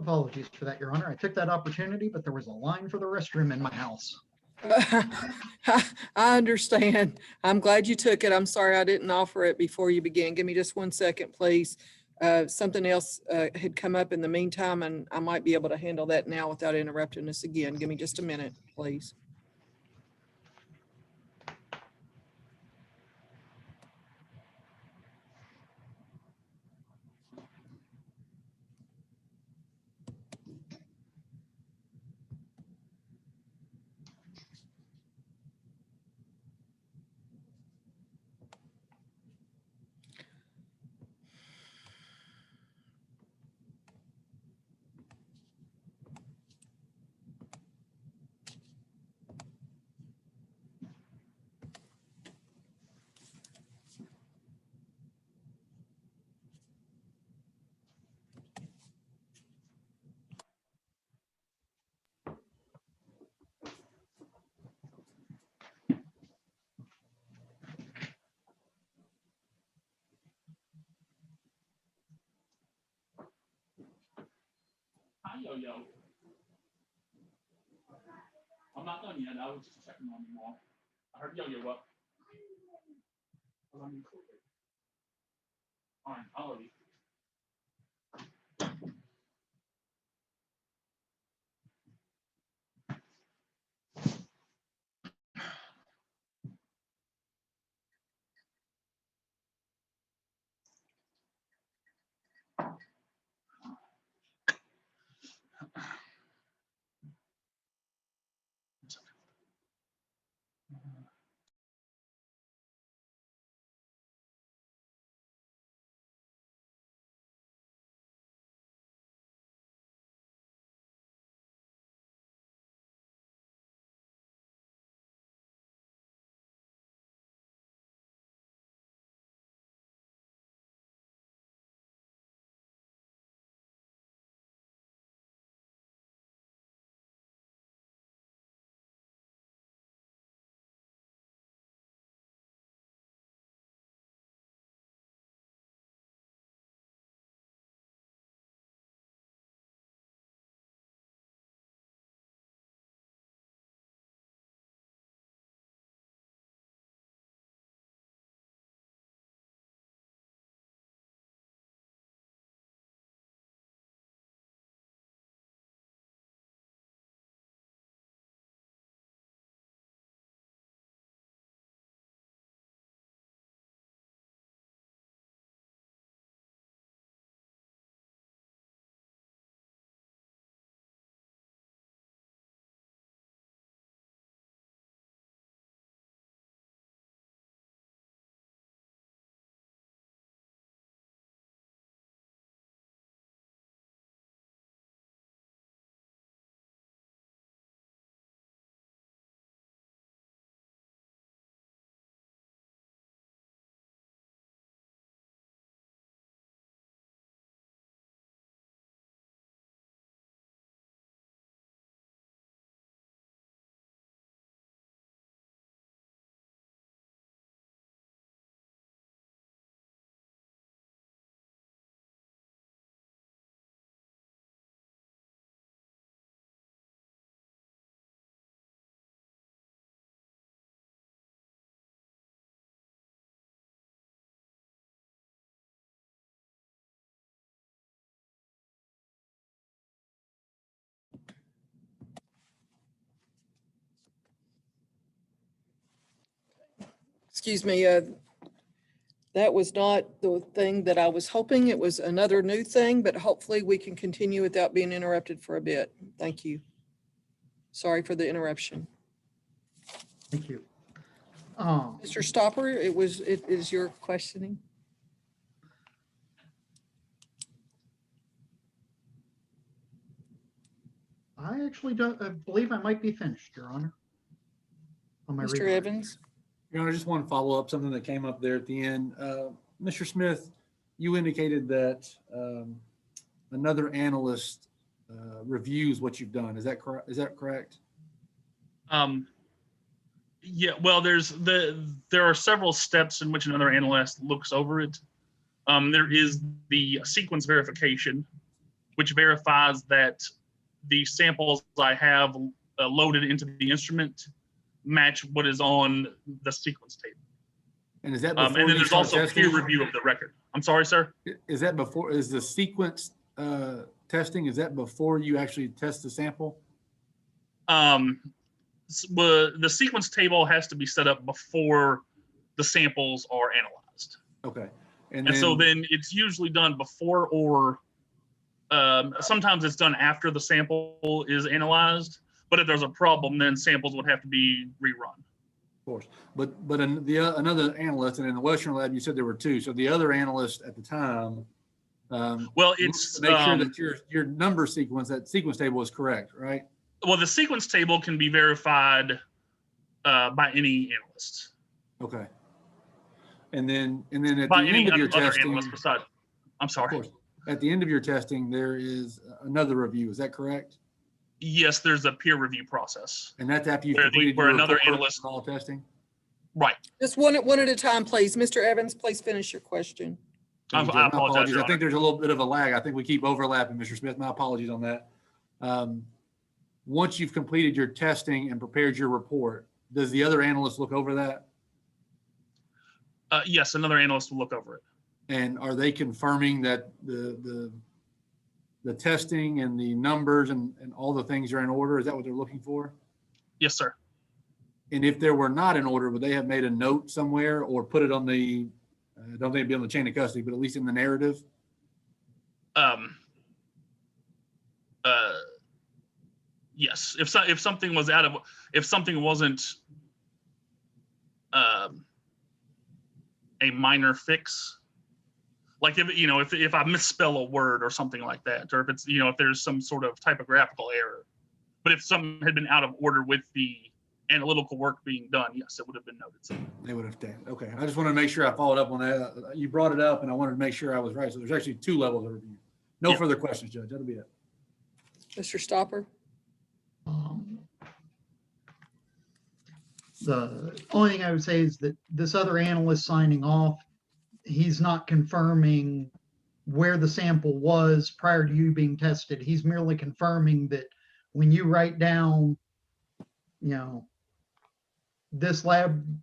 Apologies for that, Your Honor. I took that opportunity, but there was a line for the restroom in my house. I understand. I'm glad you took it. I'm sorry I didn't offer it before you began. Give me just 1 second, please. Something else had come up in the meantime, and I might be able to handle that now without interrupting us again. Give me just a minute, please. Hi, Yo-Yo. I'm not done yet. I was just checking on you all. I heard Yo-Yo up. Fine, I'll leave. Excuse me, that was not the thing that I was hoping. It was another new thing, but hopefully we can continue without being interrupted for a bit. Thank you. Sorry for the interruption. Thank you. Mr. Stopper, it is your questioning. I actually don't, I believe I might be finished, Your Honor. On my Mr. remarks. Evans? Your Honor, I just want to follow up something that came up there at the end. Mr. Smith, you indicated that another analyst reviews what you've done. Is that correct? Is that correct? Yeah, well, there are several steps in which another analyst looks over it. There is the sequence verification, which verifies that the samples I have loaded into the instrument match what is on the sequence table. And is that before And then you there's start also testing? peer review of the record. I'm sorry, sir. Is that before, is the sequence testing, is that before you actually test the sample? The sequence table has to be set up before the samples are analyzed. Okay. And so then it's usually done before, or sometimes it's done after the sample is analyzed. But if there's a problem, then samples would have to be rerun. Of course, but another analyst, and in the Western lab, you said there were two. So the other analyst at the time, well, it's make sure that your number sequence, that sequence table is correct, right? Well, the sequence table can be verified by any analyst. Okay. And then at By the any end of your other testing, analyst beside. I'm of sorry. course, at the end of your testing, there is another review. Is that correct? Yes, there's a peer review process. And that's after you've Where completed where your another report analyst- and all testing? Right. Just one at a time, please. Mr. Evans, please finish your question. I My apologize, Your I think there's a little bit of a lag. I think we keep overlapping, Mr. Smith. My apologies on that. Once you've completed your testing and prepared your report, does the other analyst look over that? Yes, another analyst will look over it. And are they confirming that the testing and the numbers and all the things are in order? Is that what they're looking for? Yes, sir. And if they were not in order, would they have made a note somewhere or put it on the, I don't think it'd be on the chain of custody, but at least in the narrative? Yes. If something was if something wasn't a minor fix, like if I misspell a word or something like that, or if it's if there's some sort of typographical error, but if something had been out of order with the analytical work being done, yes, it would have been noted. They would have taken. Okay. I just wanted to make sure I followed up on that. You brought it up and I wanted to make sure I was right. So there's actually two levels of review. No Yeah. further questions, Judge. That'll be it. Mr. Stopper? The only thing I would say is that this other analyst signing off, he's not confirming where the sample was prior to you being tested. He's merely confirming that when you write down, this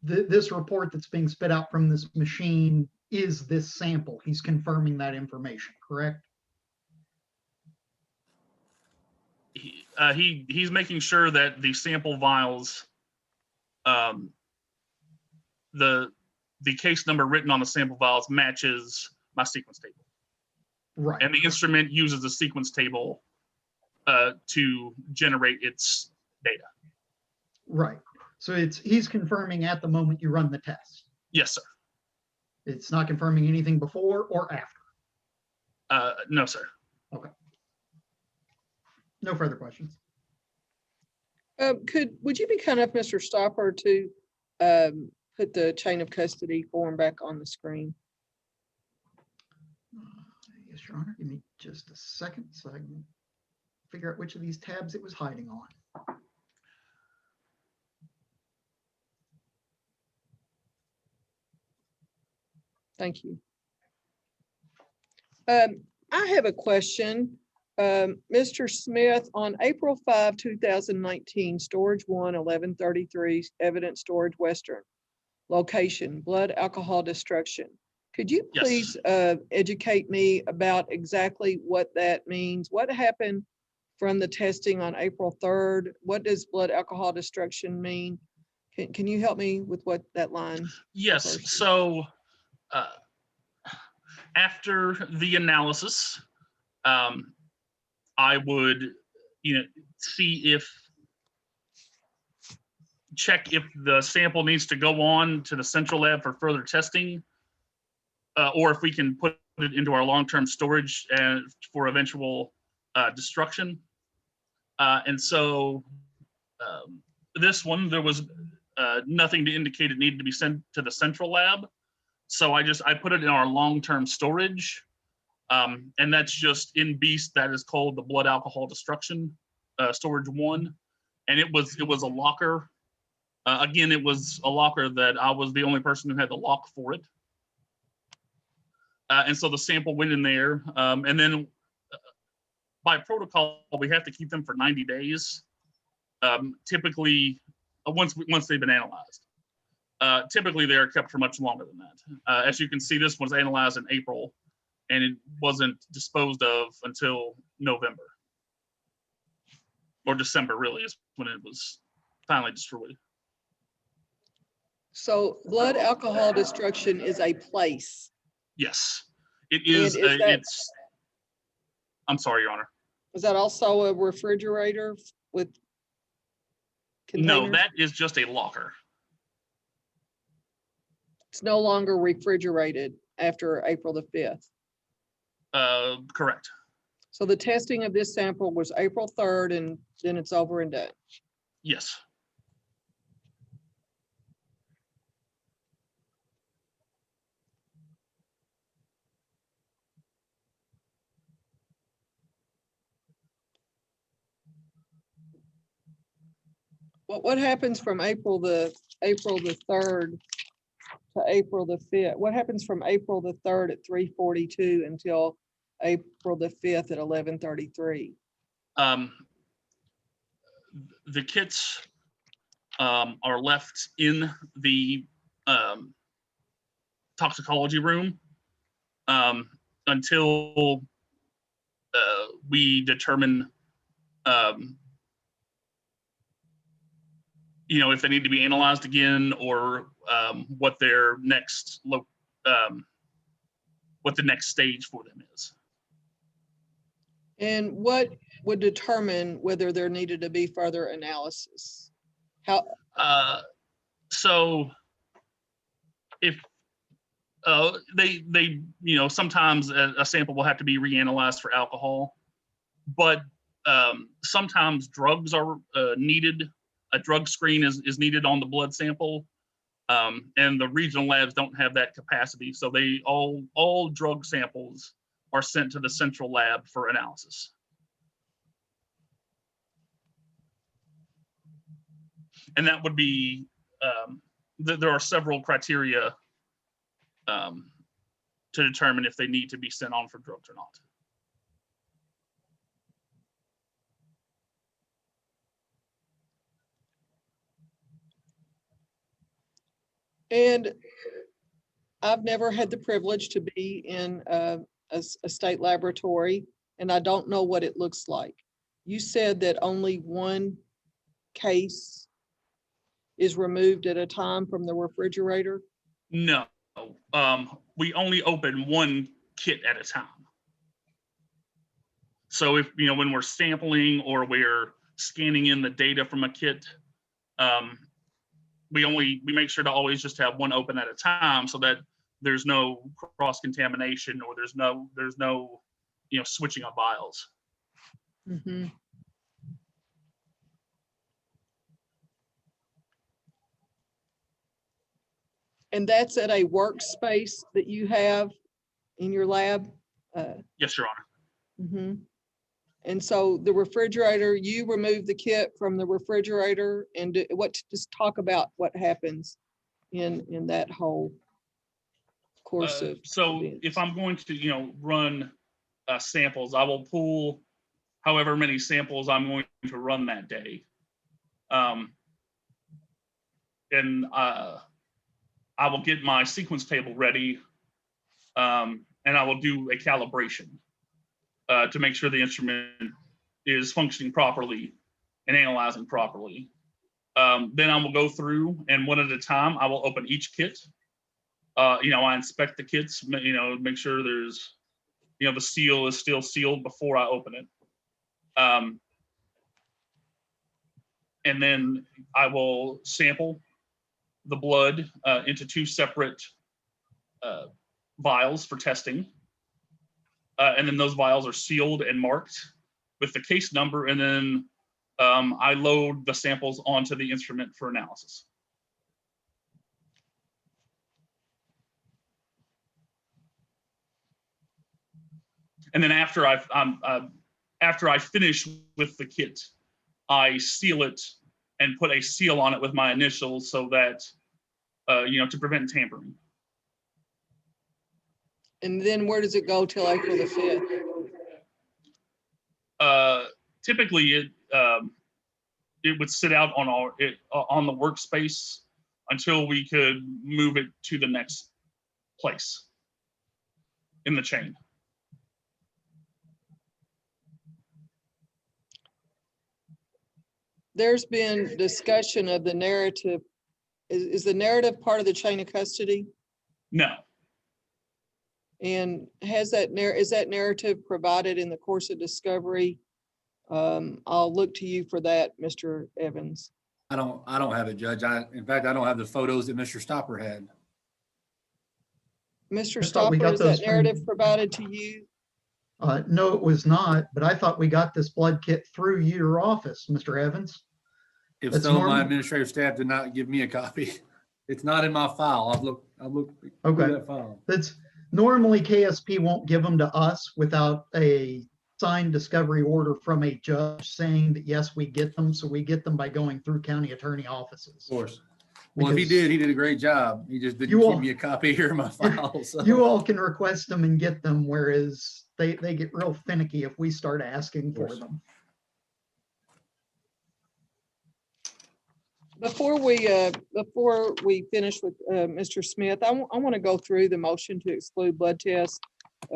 this report that's being spit out from this machine is this sample. He's confirming that information, correct? He's making sure that the sample vials, the case number written on the sample vials matches my sequence table. Right. And the instrument uses the sequence table to generate its data. Right. So he's confirming at the moment you run the test. Yes, sir. It's not confirming anything before or after. No, sir. Okay. No further questions. Would you be kind enough, Mr. Stopper, to put the chain of custody form back on the screen? Yes, Your Honor. Give me just a second so I can figure out which of these tabs it was hiding on. Thank you. I have a question. Mr. Smith, on April 5, 2019, Storage 1, 1133, Evidence Storage Western, location, blood alcohol destruction. Could you Yes. please educate me about exactly what that means? What happened from the testing on April 3rd? What does blood alcohol destruction mean? Can you help me with what that line? Yes. First. So after the analysis, I would, see check if the sample needs to go on to the central lab for further testing, or if we can put it into our long-term storage for eventual destruction. And so this one, there was nothing to indicate it needed to be sent to the central lab. So I put it in our long-term storage. And that's just in Beast, that is called the blood alcohol destruction storage 1. And it was a locker. Again, it was a locker that I was the only person who had the lock for it. And so the sample went in there. And then by protocol, we have to keep them for 90 days. Typically, once they've been analyzed. Typically, they are kept for much longer than that. As you can see, this was analyzed in April, and it wasn't disposed of until November. Or December, really, is when it was finally destroyed. So blood alcohol destruction is a place. Yes, it is. And is that- It's. I'm sorry, Your Honor. Is that also a refrigerator with containers? No, that is just a locker. It's no longer refrigerated after April the 5th. Correct. So the testing of this sample was April 3rd, and then it's over and done. Yes. What happens from April the 3rd to April the 5th? What happens from April the 3rd at 3:42 until April the 5th at 11:33? The kits are left in the toxicology room until we determine, if they need to be analyzed again, or what their next what the next stage for them is. And what would determine whether there needed to be further analysis? How, So if they sometimes a sample will have to be reanalyzed for alcohol, but sometimes drugs are needed. A drug screen is needed on the blood sample, and the regional labs don't have that capacity. So they all drug samples are sent to the central lab for analysis. And that would be, there are several criteria to determine if they need to be sent on for drugs or not. and I've never had the privilege to be in a state laboratory, and I don't know what it looks like. You said that only one case is removed at a time from the refrigerator? No, we only open one kit at a time. So if, when we're sampling or we're scanning in the data from a kit, we make sure to always just have one open at a time, so that there's no cross-contamination, or there's no switching of vials. Mm-hmm. And that's at a workspace that you have in your lab? Yes, Your Honor. Mm-hmm. And so the refrigerator, you remove the kit from the refrigerator, and just talk about what happens in that whole course of So events. if I'm going to, run samples, I will pull however many samples I'm going to run that day. And I will get my sequence table ready, and I will do a calibration to make sure the instrument is functioning properly and analyzing properly. Then I will go through, and one at a time, I will open each kit. I inspect the kits, make sure there's, the seal is still sealed before I open it. And then I will sample the blood into two separate vials for testing. And then those vials are sealed and marked with the case number, and then I load the samples onto the instrument for analysis. And then after I finish with the kit, I seal it and put a seal on it with my initials, so that to prevent tampering. And then where does it go till April the 5th? typically it would sit out on on the workspace until we could move it to the next place in the chain. There's been discussion of the narrative. Is the narrative part of the chain of custody? No. And is that narrative provided in the course of discovery? I'll look to you for that, Mr. Evans. I don't have it, Judge. In fact, I don't have the photos that Mr. Stopper had. Mr. I thought we Stopper, got is those that from- narrative provided to you? No, it was not, but I thought we got this blood kit through your office, Mr. Evans. If That's so, my normal. administrative staff did not give me a copy. It's not in my file. I've looked through Okay. that file. That's normally KSP won't give them to us without a signed discovery order from a judge saying that, yes, we get them. So we get them by going through county attorney offices. Of course. Well, if Because he did a great job. He just didn't You keep all- me a copy here in my file. So. you all can request them and get them, whereas they get real finicky if we start asking for course. them. Before we finish with Mr. Smith, I want to go through the motion to exclude blood tests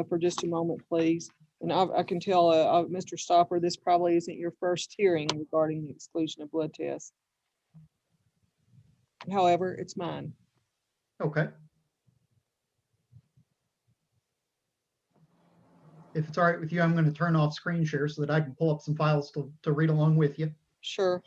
for just a moment, please. And I can tell Mr. Stopper, this probably isn't your first hearing regarding the exclusion of blood tests. However, it's mine. Okay. If it's all right with you, I'm going to turn off screen share so that I can pull up some files to read along with you. Sure.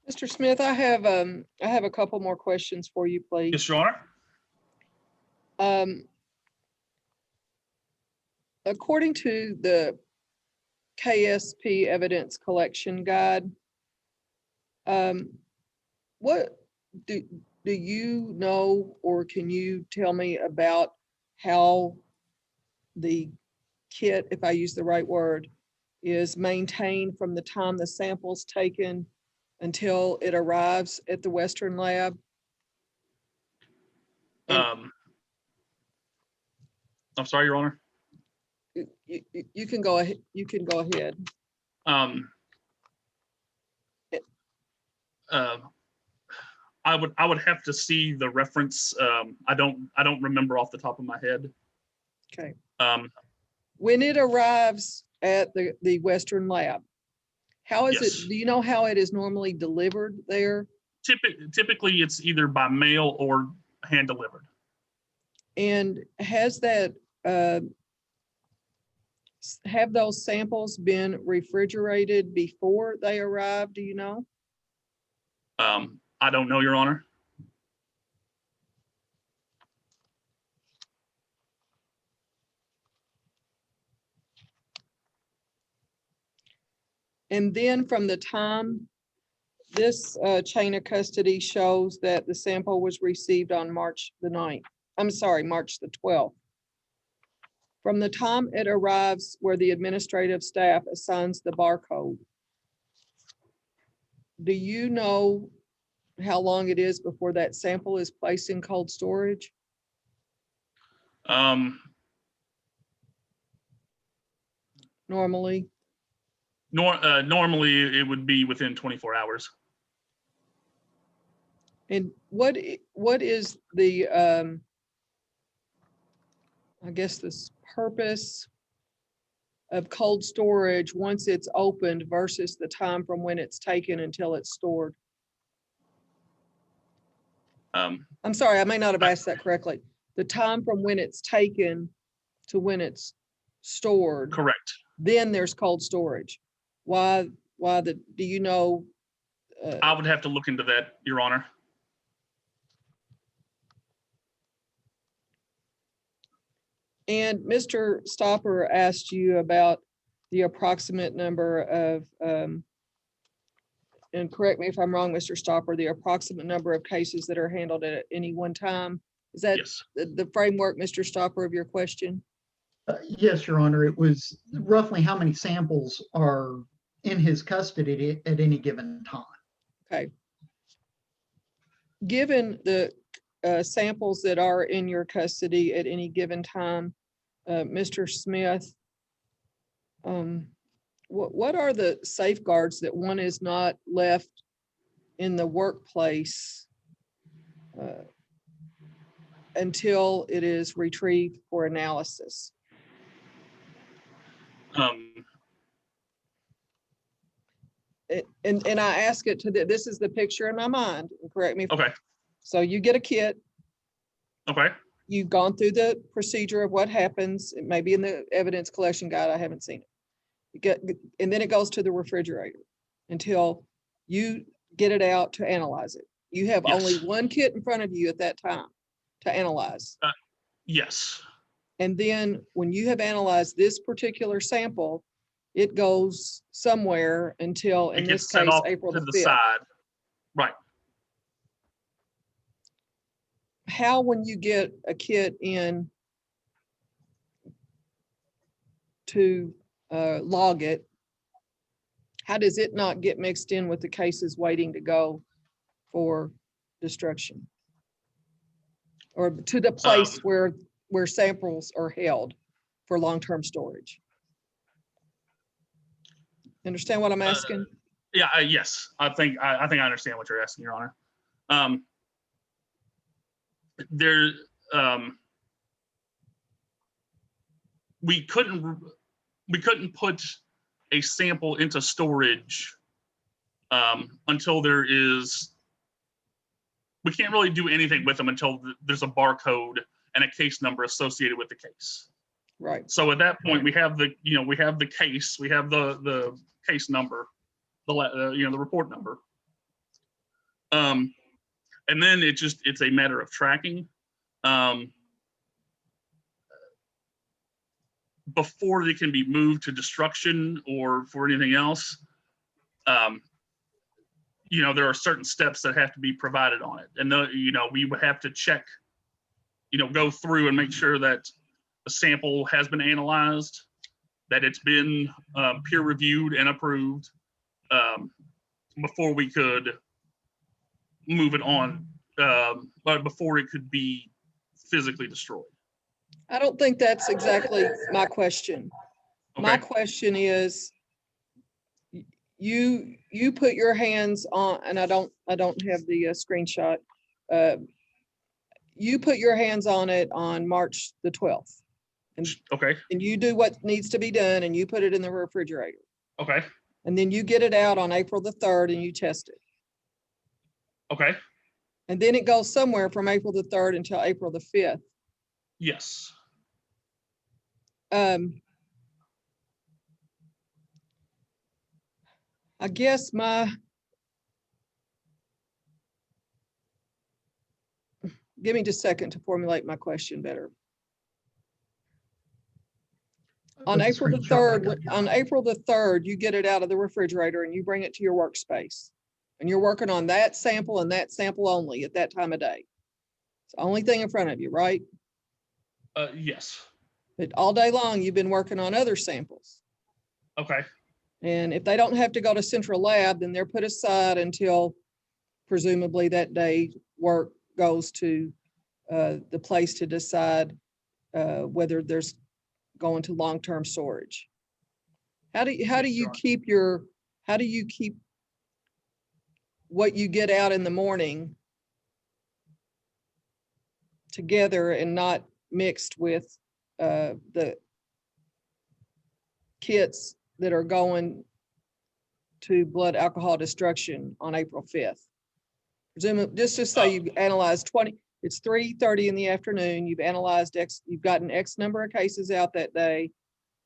Mr. Smith, I have a couple more questions for you, please. Yes, Your Honor. According to the KSP evidence collection guide, what do you know, or can you tell me about how the kit, if I use the right word, is maintained from the time the sample's taken until it arrives at the Western lab? I'm sorry, Your Honor. You can go ahead. You can go ahead. I would have to see the reference. I don't remember off the top of my head. Okay. When it arrives at the Western lab, how is yes. it? Do you know how it is normally delivered there? Typically, it's either by mail or hand delivered. And has that have those samples been refrigerated before they arrive? Do you know? I don't know, Your Honor. And then from the time this chain of custody shows that the sample was received on March the 9th. I'm sorry, March the 12th. From the time it arrives where the administrative staff assigns the barcode, do you know how long it is before that sample is placed in cold storage? Normally? Normally, it would be within 24 hours. And what is the, I guess this purpose of cold storage once it's opened versus the time from when it's taken until it's stored? I'm sorry, I may not have asked that correctly. The time from when it's taken to when it's stored. Correct. Then there's cold storage. Why do you know? I would have to look into that, Your Honor. And Mr. Stopper asked you about the approximate number of, and correct me if I'm wrong, Mr. Stopper, the approximate number of cases that are handled at any one time. Is that yes. the framework, Mr. Stopper, of your question? Yes, Your Honor. It was roughly how many samples are in his custody at any given time. Okay. Given the samples that are in your custody at any given time, Mr. Smith, what are the safeguards that one is not left in the workplace until it is retrieved for analysis? And I ask it to this is the picture in my mind. Correct me. Okay. So you get a kit. Okay. You've gone through the procedure of what happens. It may be in the evidence collection guide. I haven't seen it. You get, and then it goes to the refrigerator until you get it out to analyze it. You have yes. only one kit in front of you at that time to analyze. Yes. And then when you have analyzed this particular sample, it goes somewhere until, in this case, April the 5th. Side. Right. How, when you get a kit in to log it, how does it not get mixed in with the cases waiting to go for destruction? Or to the place where samples are held for long-term storage? Understand what I'm asking? Yeah, yes. I think I understand what you're asking, Your Honor. We couldn't put a sample into storage until there is. We can't really do anything with them until there's a barcode and a case number associated with the case. Right. So at that point, we have the case, we have the case number, the report number. And then it's a matter of tracking. Before they can be moved to destruction or for anything else, there are certain steps that have to be provided on it. And we would have to check go through and make sure that the sample has been analyzed, that it's been peer reviewed and approved before we could move it on, but before it could be physically destroyed. I don't think that's exactly my question. My Okay. question is, you put your hands on, and I don't have the screenshot. You put your hands on it on March the 12th, Okay. and you do what needs to be done, and you put it in the refrigerator. Okay. And then you get it out on April the 3rd and you test it. Okay. And then it goes somewhere from April the 3rd until April the 5th. Yes. I guess give me just a second to formulate my question better. On Put the April the screenshot back 3rd, up here. on April the 3rd, you get it out of the refrigerator and you bring it to your workspace. And you're working on that sample and that sample only at that time of day. It's the only thing in front of you, right? Yes. But all day long, you've been working on other samples. Okay. And if they don't have to go to central lab, then they're put aside until presumably that day work goes to the place to decide whether there's going to long-term storage. How do you keep what you get out in the morning together and not mixed with the kits that are going to blood alcohol destruction on April 5th? Presumably, just say you've analyzed 20, it's 3:30 in the afternoon, you've analyzed you've gotten X number of cases out that day,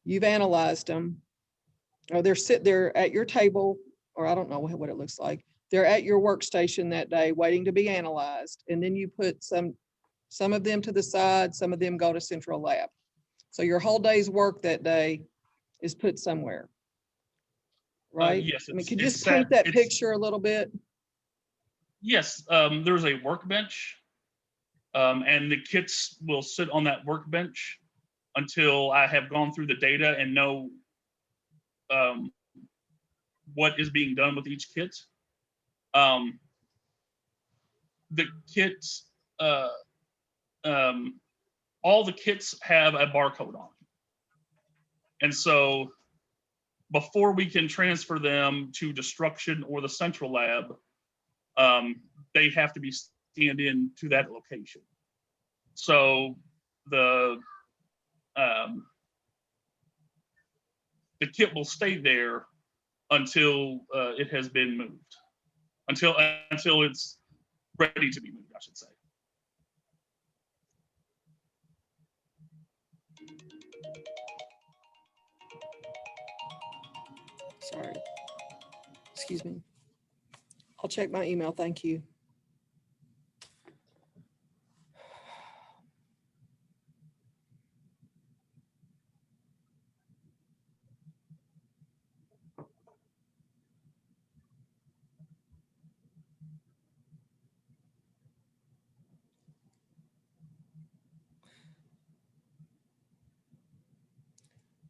you've analyzed them, or they're at your table, or I don't know what it looks like. They're at your workstation that day waiting to be analyzed, and then you put some of them to the side, some of them go to central lab. So your whole day's work that day is put somewhere, right? Yes. I mean, could you just paint that picture a little bit? Yes. There's a workbench, and the kits will sit on that workbench until I have gone through the data and know what is being done with each kit. The kits, all the kits have a barcode on them. And so before we can transfer them to destruction or the central lab, they have to be scanned in to that location. So the kit will stay there until it has been moved, until it's ready to be moved, I should say. Sorry. Excuse me. I'll check my email. Thank you.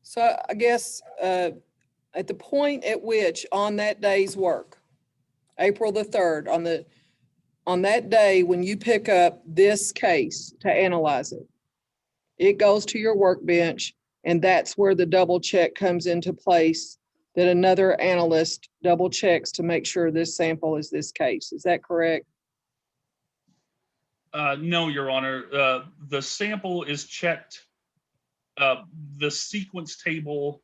So I guess at the point at which on that day's work, April the 3rd, on that day when you pick up this case to analyze it, it goes to your workbench, and that's where the double check comes into place, that another analyst double checks to make sure this sample is this case. Is that correct? No, Your Honor. The sample is checked, the sequence table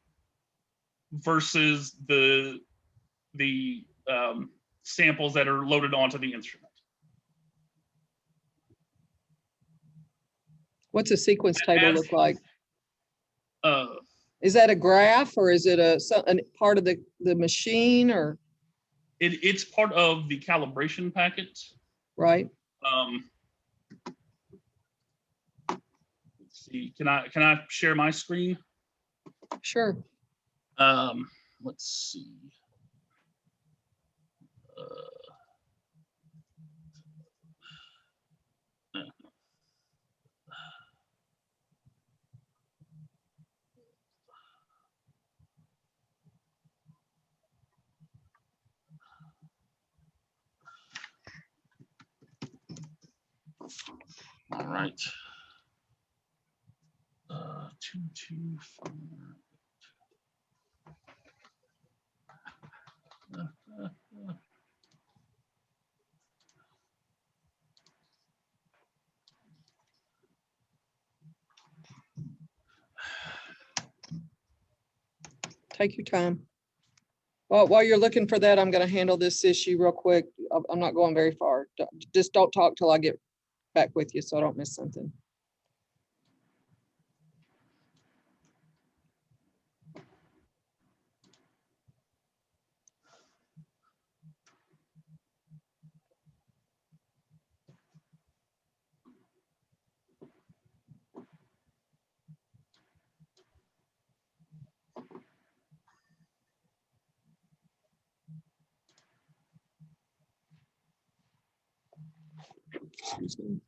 versus the samples that are loaded onto the instrument. What's a sequence table look like? Uh, Is that a graph, or is it a part of the machine, or? It's part of the calibration packet. Right. Let's see. Can I share my screen? Sure. Let's see. All right. 224. Take your time. Well, while you're looking for that, I'm gonna handle this issue real quick. I'm not going very far. Just don't talk till I get back with you so I don't miss something. Excuse me.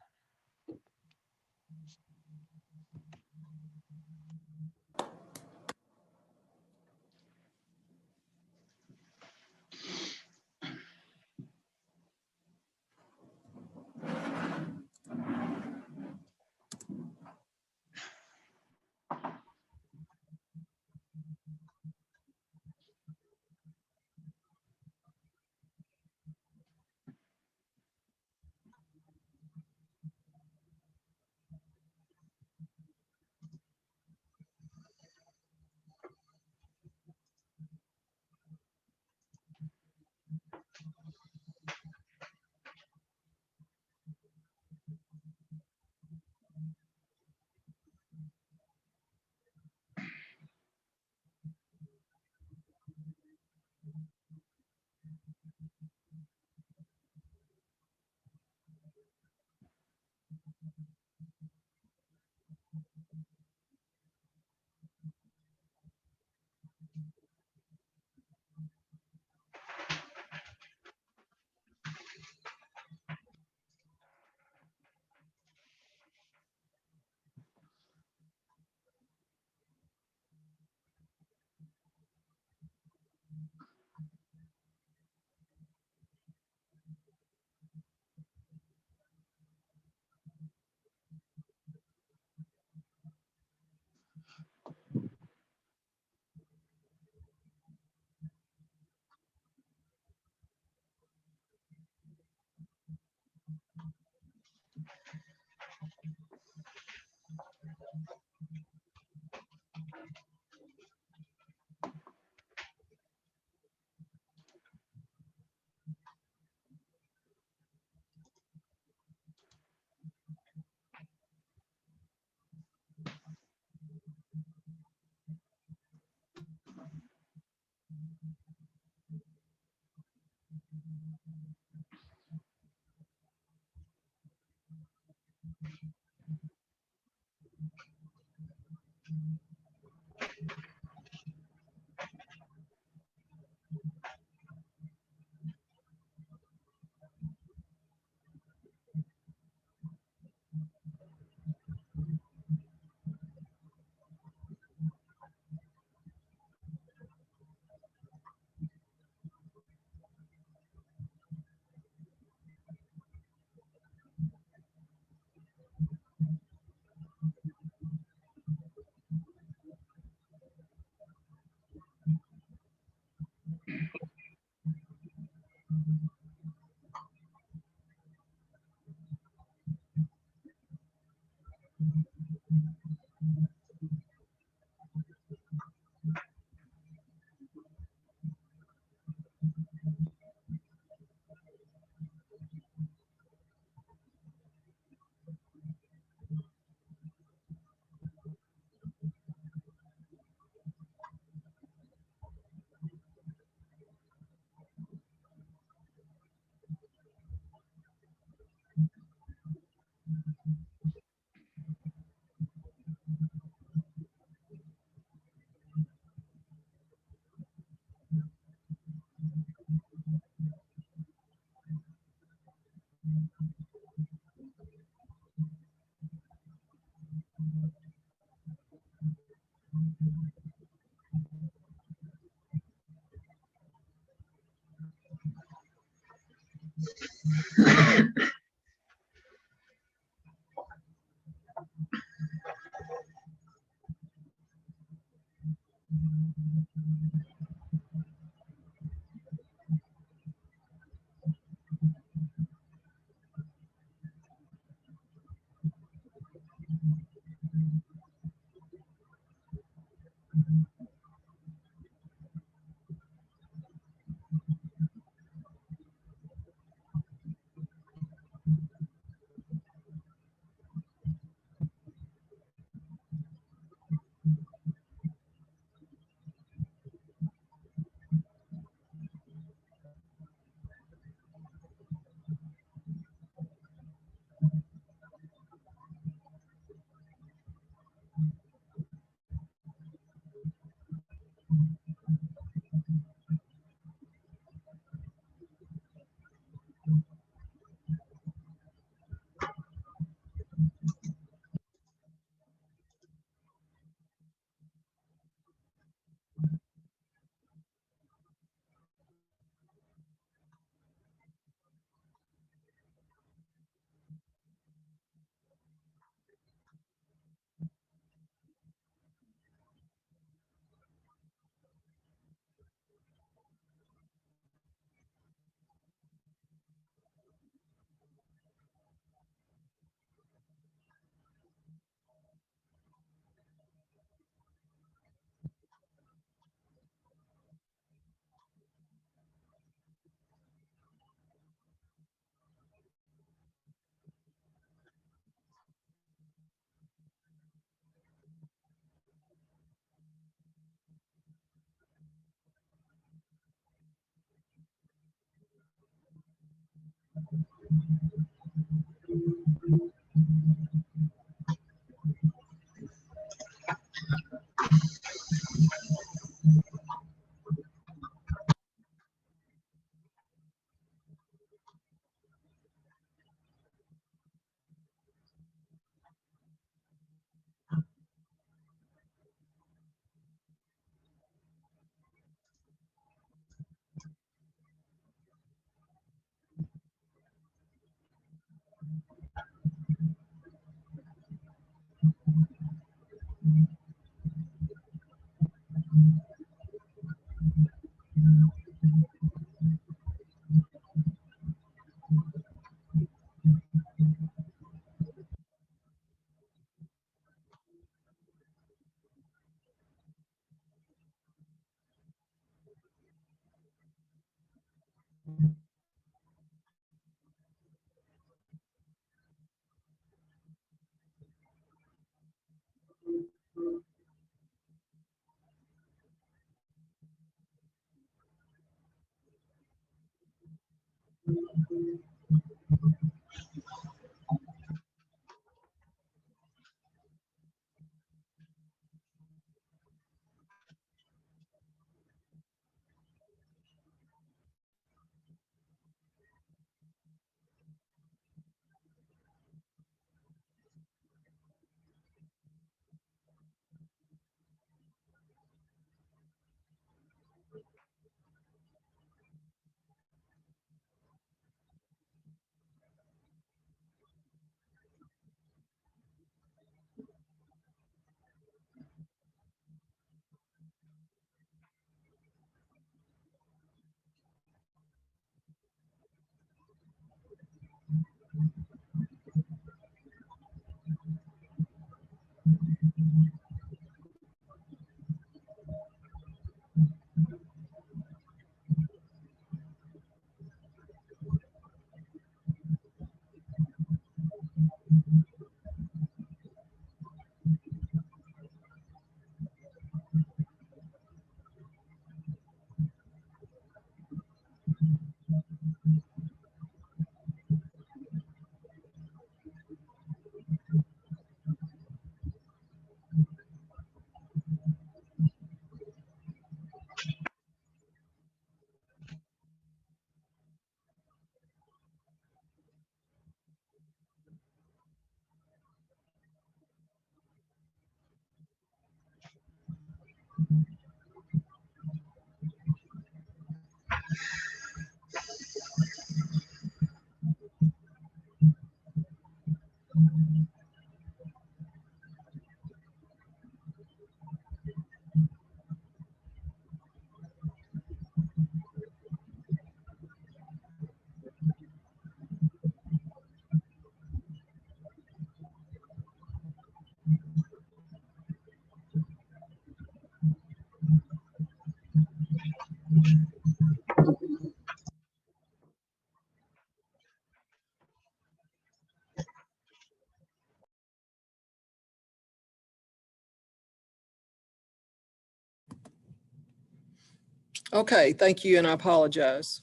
Okay, thank you, and I apologize.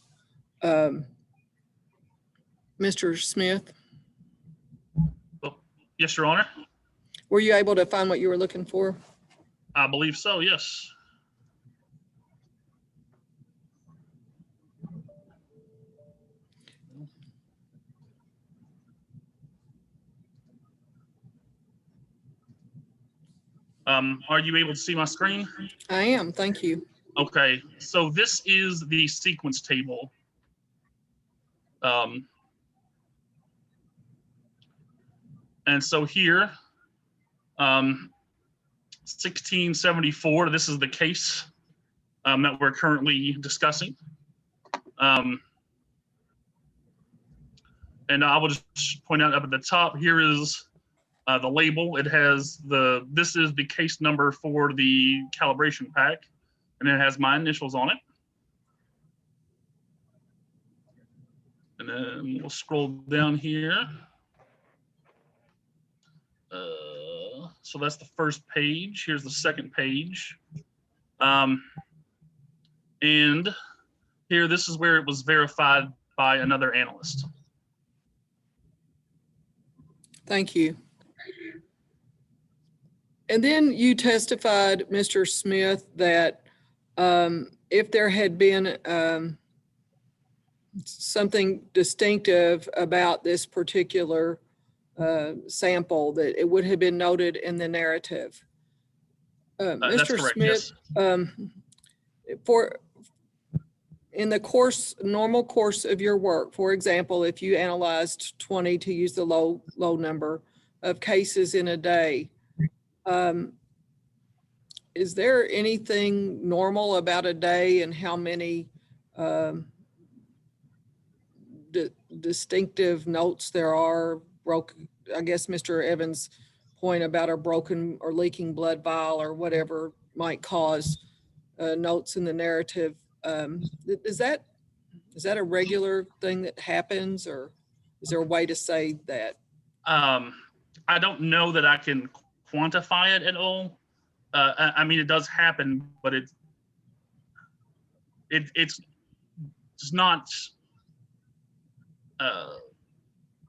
Mr. Smith, Oh, yes, Your Honor. were you able to find what you were looking for? I believe so, yes. Are you able to see my screen? I am, thank you. Okay, so this is the sequence table. And so here, 1674, this is the case that we're currently discussing. And I will just point out up at the top, here is the label. It has this is the case number for the calibration pack, and it has my initials on it. And then we'll scroll down here. So that's the first page. Here's the second page. And here, this is where it was verified by another analyst. Thank you. And then you testified, Mr. Smith, that if there had been something distinctive about this particular sample, that it would have been noted in the narrative. That's Mr. correct, Smith, in the normal course of your work, for example, if you analyzed 20, to use the low number of cases in a day, is there anything normal about a day and how many distinctive notes there are? I guess Mr. Evans' point about a broken or leaking blood vial or whatever might cause notes in the narrative. Is that a regular thing that happens, or is there a way to say that? I don't know that I can quantify it at all. I mean, it does happen, but it's not.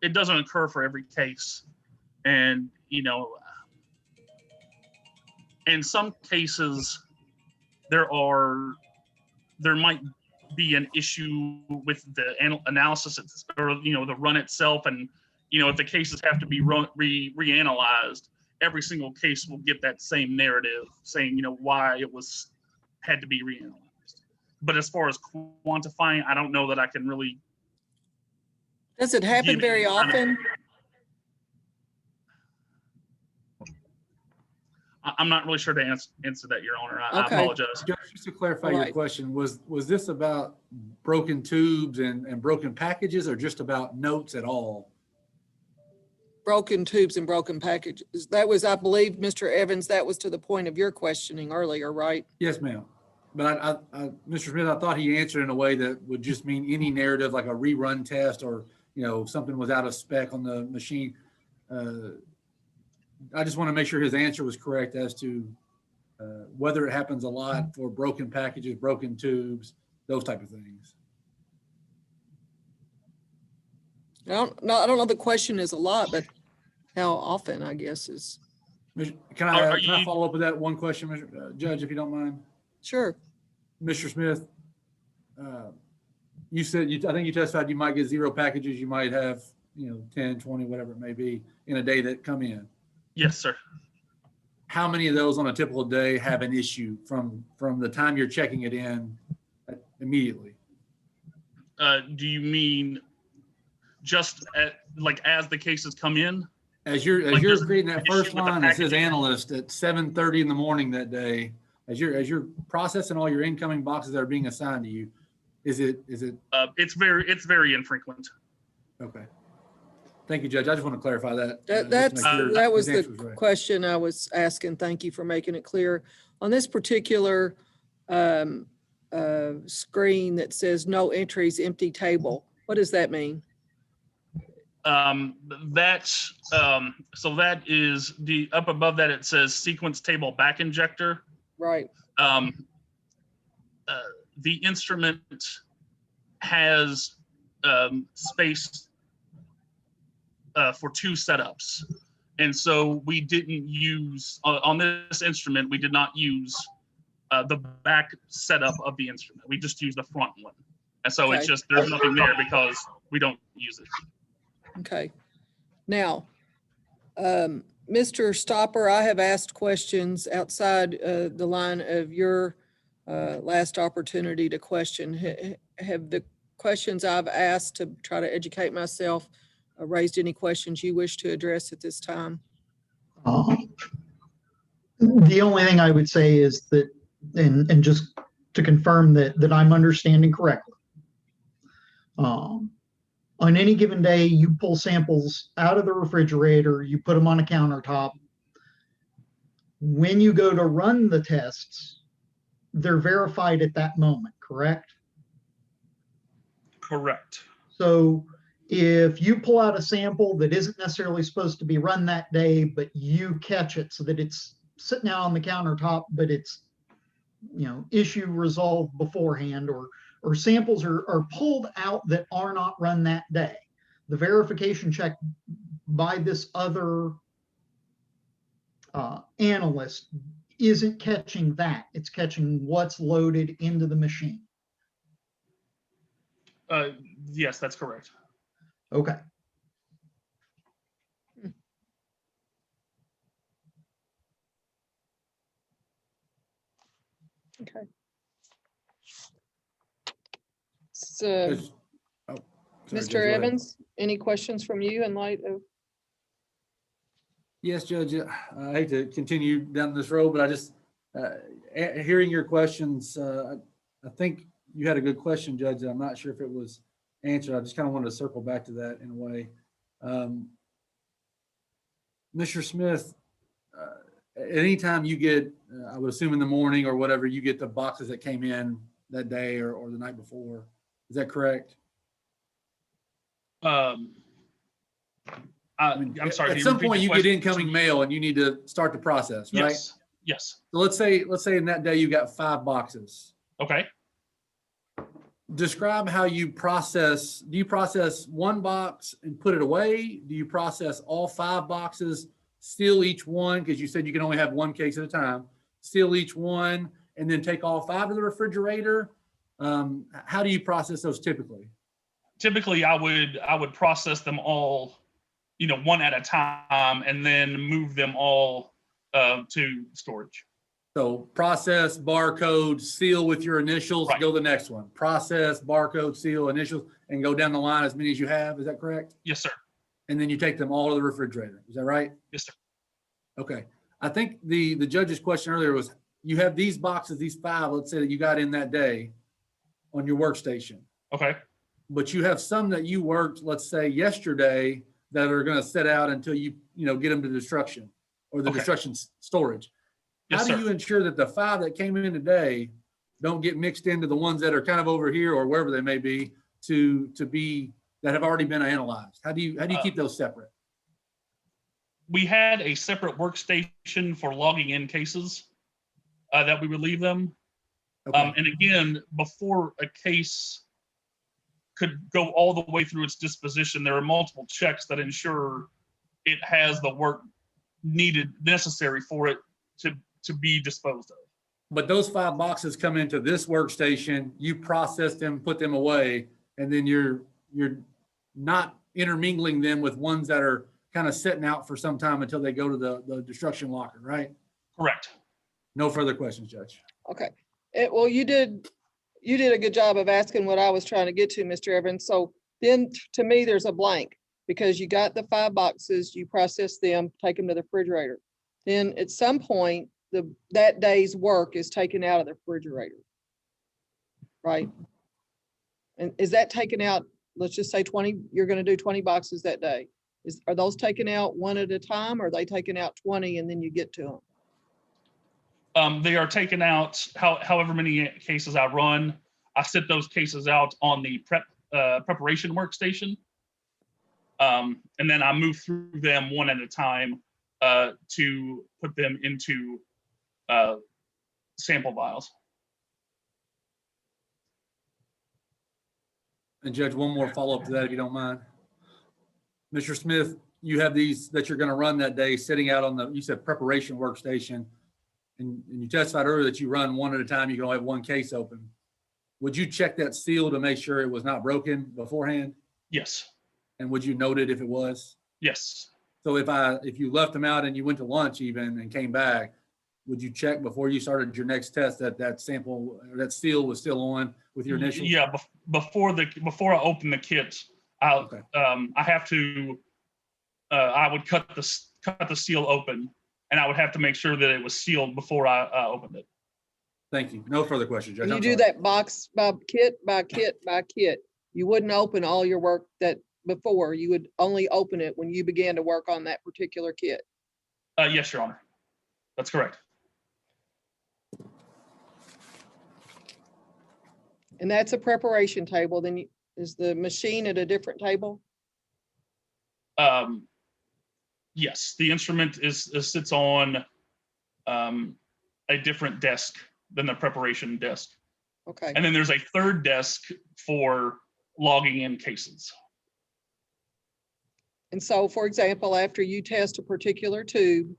It doesn't occur for every case, and in some cases, there might be an issue with the analysis or the run itself, and if the cases have to be reanalyzed, every single case will get that same narrative saying why it had to be reanalyzed. But as far as quantifying, I don't know that I can really. Does it happen very often? I'm not really sure to answer that, Your Honor. I Okay. apologize. Just to clarify All your right. question, was this about broken tubes and broken packages, or just about notes at all? Broken tubes and broken packages. That was, I believe, Mr. Evans, that was to the point of your questioning earlier, right? Yes, ma'am. But Mr. Smith, I thought he answered in a way that would just mean any narrative, like a rerun test, or something was out of spec on the machine. I just want to make sure his answer was correct as to whether it happens a lot for broken packages, broken tubes, those type of things. I don't know. The question is a lot, but how often, I guess, is. Can I follow up with that one question, Mr. Judge, if you don't mind? Sure. Mr. Smith, you said, I think you testified you might get 0 packages. You might have, 10, 20, whatever it may be in a day that come in. Yes, sir. How many of those on a typical day have an issue from the time you're checking it in immediately? Do you mean just as the cases come in? As you're creating that first line that says analyst at 7:30 in the morning that day, as you're processing all your incoming boxes that are being assigned to you, is it? It's very infrequent. Okay. Thank you, Judge. I just want to clarify that. That was the right. question I was asking. Thank you for making it clear. On this particular screen that says no entries, empty table, what does that mean? So that is up above that. It says sequence table back injector. Right. The instrument has space for 2 setups, and so we didn't use on this instrument. We did not use the back setup of the instrument. We just used the front one, and so It's just there's nothing there because we don't use it. Okay. Now, Mr. Stopper, I have asked questions outside the line of your last opportunity to question. Have the questions I've asked to try to educate myself raised any questions you wish to address at this time? The only thing I would say is that, and just to confirm that I'm understanding correctly, on any given day, you pull samples out of the refrigerator, you put them on a countertop. When you go to run the tests, they're verified at that moment, correct? Correct. So if you pull out a sample that isn't necessarily supposed to be run that day, but you catch it so that it's sitting out on the countertop, but it's, issue resolved beforehand, or samples are pulled out that are not run that day, the verification check by this other analyst isn't catching that. It's catching what's loaded into the machine. Yes, that's correct. Okay. Okay. So, Judge- oh, sorry, Judge, Mr. go ahead. Evans, any questions from you in light of? Yes, Judge, I hate to continue down this road, but I just, hearing your questions, I think you had a good question, Judge. I'm not sure if it was answered. I just kind of wanted to circle back to that in a way. Mr. Smith, anytime you get, I would assume in the morning or whatever, you get the boxes that came in that day or the night before. Is that correct? I'm sorry. At can you some repeat point, the you get question? incoming mail and you need to start the process, right? Yes. Yes. So let's say in that day you got 5 boxes. Okay. Describe how you process. Do you process one box and put it away? Do you process all 5 boxes, seal each one, because you said you can only have one case at a time, seal each one, and then take all 5 to the refrigerator? How do you process those typically? Typically, I would process them all, one at a time, and then move them all to storage. So process, barcode, seal with your initials, Right. go to the next one. Process, barcode, seal, initials, and go down the line as many as you have. Is that correct? Yes, sir. And then you take them all to the refrigerator. Is that right? Yes, sir. Okay. I think the judge's question earlier was, you have these boxes, these 5, let's say that you got in that day on your workstation, Okay. but you have some that you worked, let's say yesterday, that are going to sit out until you get them to destruction or the Okay. destruction storage. Yes, How do sir. you ensure that the 5 that came in today don't get mixed into the ones that are kind of over here or wherever they may be to be that have already been analyzed? How do you keep those separate? We had a separate workstation for logging in cases that we would leave them. Okay. And again, before a case could go all the way through its disposition, there are multiple checks that ensure it has the work necessary for it to be disposed of. But those 5 boxes come into this workstation, you process them, put them away, and then you're not intermingling them with ones that are kind of sitting out for some time until they go to the destruction locker, right? Correct. No further questions, Judge. Okay. Well, you did a good job of asking what I was trying to get to, Mr. Evans. So then to me, there's a blank because you got the 5 boxes, you process them, take them to the refrigerator. Then at some point, that day's work is taken out of the refrigerator, right? And is that taken out, let's just say 20, you're going to do 20 boxes that day. Are those taken out one at a time or are they taken out 20 and then you get to them? They are taken out however many cases I run. I set those cases out on the preparation workstation. And then I move through them one at a time to put them into sample vials. And Judge, one more follow-up to that, if you don't mind. Mr. Smith, you have these that you're going to run that day sitting out on you said preparation workstation, and you testified earlier that you run one at a time. You can only have one case open. Would you check that seal to make sure it was not broken beforehand? Yes. And would you note it if it was? Yes. So if you left them out and you went to lunch even and came back, would you check before you started your next test that sample or that seal was still on with your initials? Yeah. Before I open the kit, I have to. I would cut the seal open, and I would have to make sure that it was sealed before I opened it. Thank you. No further questions, Judge. And you I'm do sorry. that box by kit by kit by kit. You wouldn't open all your work that before. You would only open it when you began to work on that particular kit. Yes, Your Honor. That's correct. And that's a preparation table. Then is the machine at a different table? Yes, the instrument sits on a different desk than the preparation desk. Okay. And then there's a third desk for logging in cases. And so, for example, after you test a particular tube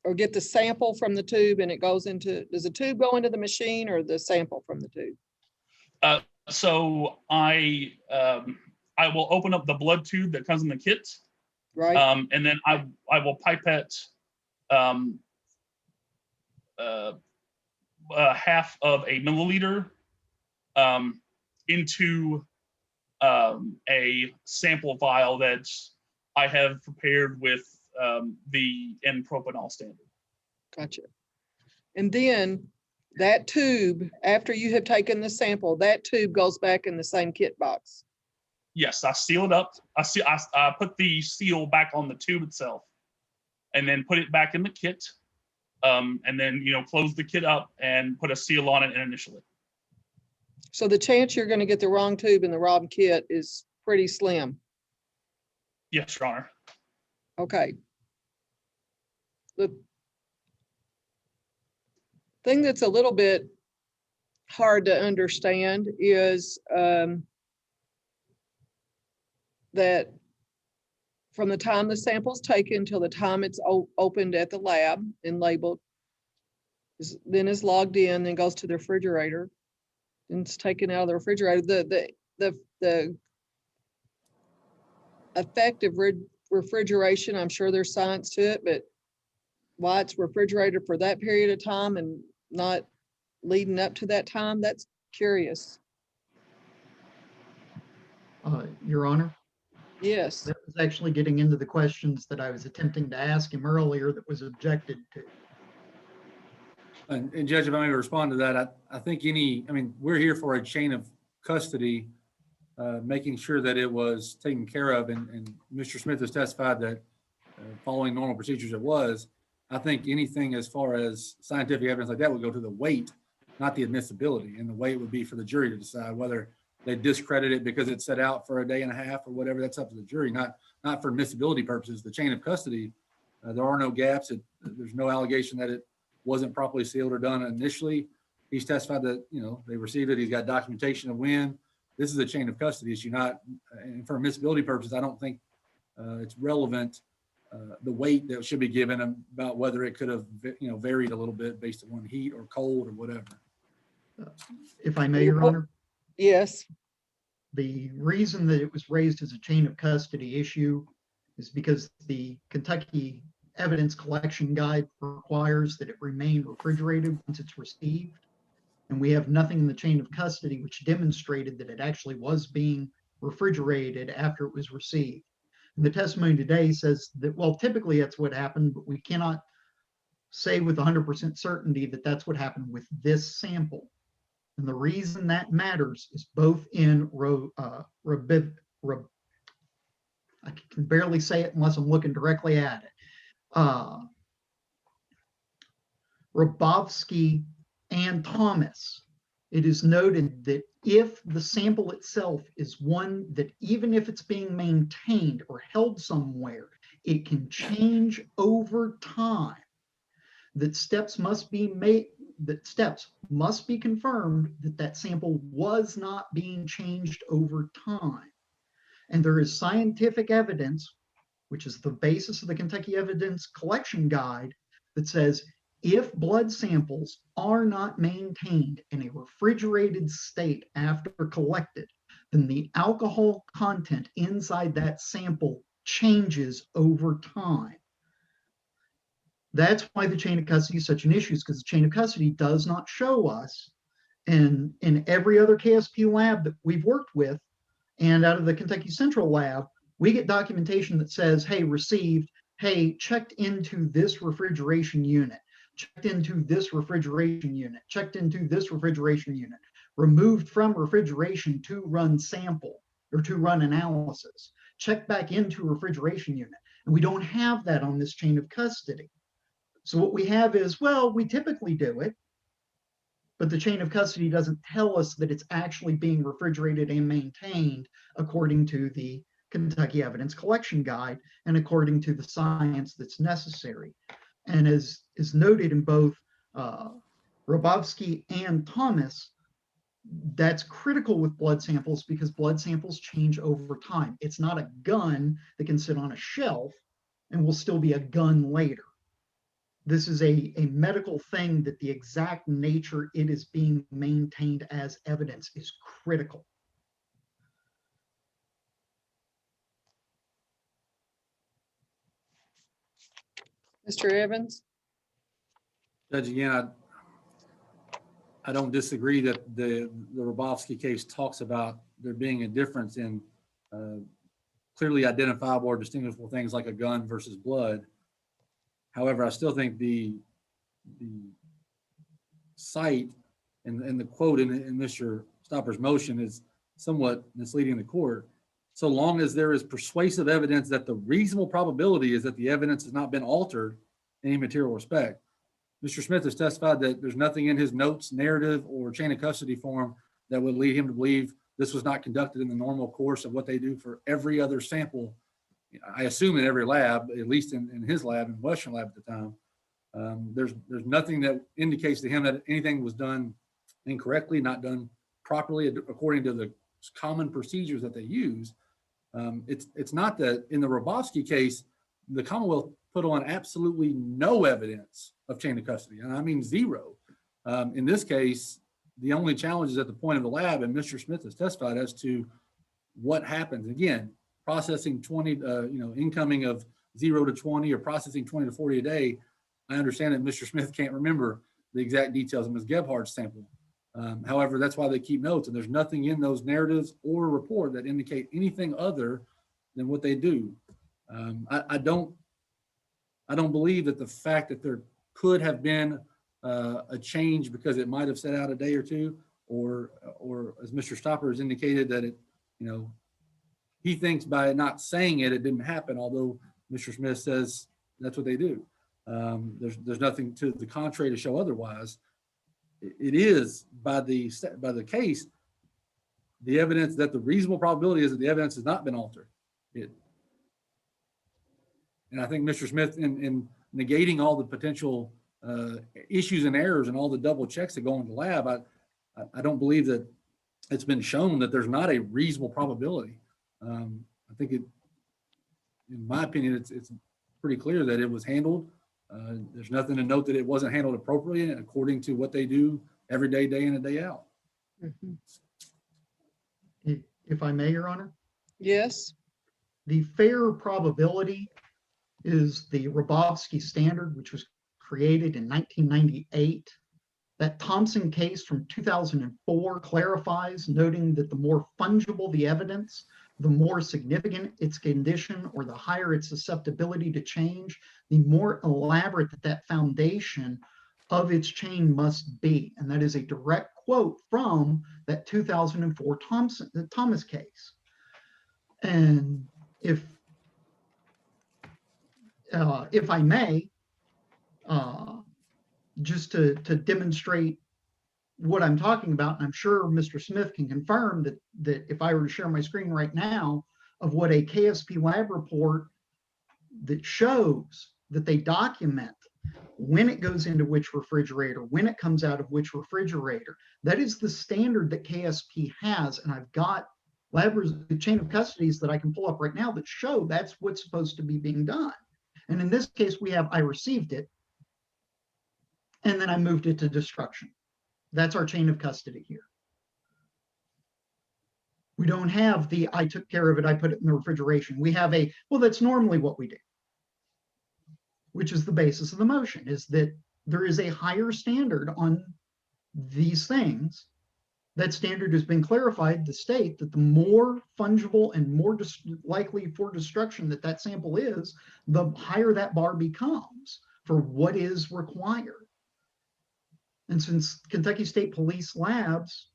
or get the sample from the tube and it goes into, does the tube go into the machine or the sample from the tube? So I will open up the blood tube that comes in the kit, Right? and then I will pipette half of a milliliter into a sample vial that I have prepared with the N-propanol standard. Gotcha. And then that tube, after you have taken the sample, that tube goes back in the same kit box. Yes, I seal it up. I put the seal back on the tube itself, and then put it back in the kit, and then close the kit up and put a seal on it and initial it. So the chance you're going to get the wrong tube in the wrong kit is pretty slim. Yes, Your Honor. Okay. The thing that's a little bit hard to understand is that from the time the sample's taken till the time it's opened at the lab and labeled, then is logged in, then goes to the refrigerator, and it's taken out of the refrigerator. The effective refrigeration, I'm sure there's science to it, but why it's refrigerated for that period of time and not leading up to that time, that's curious. Your Honor, Yes. that was actually getting into the questions that I was attempting to ask him earlier that was objected to. And Judge, if I may respond to that, I think we're here for a chain of custody, making sure that it was taken care of, and Mr. Smith has testified that following normal procedures it was. I think anything as far as scientific evidence like that would go to the weight, not the admissibility, and the weight would be for the jury to decide whether they discredit it because it's set out for a day and a half or whatever. That's up to the jury, not for admissibility purposes. The chain of custody, there are no gaps. There's no allegation that it wasn't properly sealed or done initially. He's testified that, they received it. He's got documentation of when. This is a chain of custody issue, and for admissibility purposes, I don't think it's relevant, the weight that should be given about whether it could have, varied a little bit based on heat or cold or whatever. If I may, Your Honor, Yes. the reason that it was raised as a chain of custody issue is because the Kentucky Evidence Collection Guide requires that it remain refrigerated once it's received. And we have nothing in the chain of custody which demonstrated that it actually was being refrigerated after it was received. And the testimony today says that, well, typically that's what happened, but we cannot say with 100% certainty that that's what happened with this sample. And the reason that matters is both in I can barely say it unless I'm looking directly at it. Rabowski and Thomas, it is noted that if the sample itself is one that, even if it's being maintained or held somewhere, it can change over time, that steps must be made, that steps must be confirmed that that sample was not being changed over time. And there is scientific evidence, which is the basis of the Kentucky Evidence Collection Guide, that says if blood samples are not maintained in a refrigerated state after collected, then the alcohol content inside that sample changes over time. That's why the chain of custody is such an issue, because the chain of custody does not show us, and in every other KSP lab that we've worked with, and out of the Kentucky Central lab, we get documentation that says, hey, received, hey, checked into this refrigeration unit, checked into this refrigeration unit, checked into this refrigeration unit, removed from refrigeration to run sample or to run analysis, checked back into refrigeration unit. And we don't have that on this chain of custody. So what we have is, well, we typically do it, but the chain of custody doesn't tell us that it's actually being refrigerated and maintained according to the Kentucky Evidence Collection Guide and according to the science that's necessary. And as is noted in both Rabowski and Thomas, That's critical with blood samples because blood samples change over time. It's not a gun that can sit on a shelf and will still be a gun later. This is a medical thing that the exact nature it is being maintained as evidence is critical. Mr. Evans? Judge, again, I don't disagree that the Robofsky case talks about there being a difference in clearly identifiable or distinguishable things like a gun versus blood. However, I still think the cite and the quote in Mr. Stopper's motion is somewhat misleading the court. So long as there is persuasive evidence that the reasonable probability is that the evidence has not been altered in any material respect. Mr. Smith has testified that there's nothing in his notes, narrative, or chain of custody form that would lead him to believe this was not conducted in the normal course of what they do for every other sample. I assume in every lab, at least in his lab, in Western lab at the time. There's nothing that indicates to him that anything was done incorrectly, not done properly according to the common procedures that they use. It's not that in the Robofsky case, the Commonwealth put on absolutely no evidence of chain of custody, and I mean zero. In this case, the only challenge is at the point of the lab, and Mr. Smith has testified as to what happens. Again, processing 20, incoming of 0 to 20 or processing 20 to 40 a day. I understand that Mr. Smith can't remember the exact details of Ms. Gebhardt's sample. However, that's why they keep notes, and there's nothing in those narratives or report that indicate anything other than what they do. I don't believe that the fact that there could have been a change because it might have set out a day or two, or as Mr. Stopper has indicated that it, he thinks by not saying it, it didn't happen. Although Mr. Smith says that's what they do. There's nothing to the contrary to show otherwise. It is by the case, the evidence that the reasonable probability is that the evidence has not been altered. And I think Mr. Smith, in negating all the potential issues and errors and all the double checks that go into the lab, I don't believe that it's been shown that there's not a reasonable probability. I think in my opinion, it's pretty clear that it was handled. There's nothing to note that it wasn't handled appropriately and according to what they do every day, day in and day out. Mm-hmm. If I may, Your Honor? Yes. The fair probability is the Robofsky standard, which was created in 1998. That Thompson case from 2004 clarifies, noting that the more fungible the evidence, the more significant its condition or the higher its susceptibility to change, the more elaborate that foundation of its chain must be. And that is a direct quote from that 2004 Thomas case. And if I may, just to demonstrate what I'm talking about, and I'm sure Mr. Smith can confirm that if I were to share my screen right now of what a KSP lab report that shows that they document when it goes into which refrigerator, when it comes out of which refrigerator, that is the standard that KSP has. And I've got the chain of custodies that I can pull up right now that show that's what's supposed to be being done. And in this case, we have I received it, and then I moved it to destruction. That's our chain of custody here. We don't have the I took care of it, I put it in the refrigeration. We have well, that's normally what we do, which is the basis of the motion, is that there is a higher standard on these things. That standard has been clarified to state that the more fungible and more likely for destruction that sample is, the higher that bar becomes for what is required. And since Kentucky State Police Labs,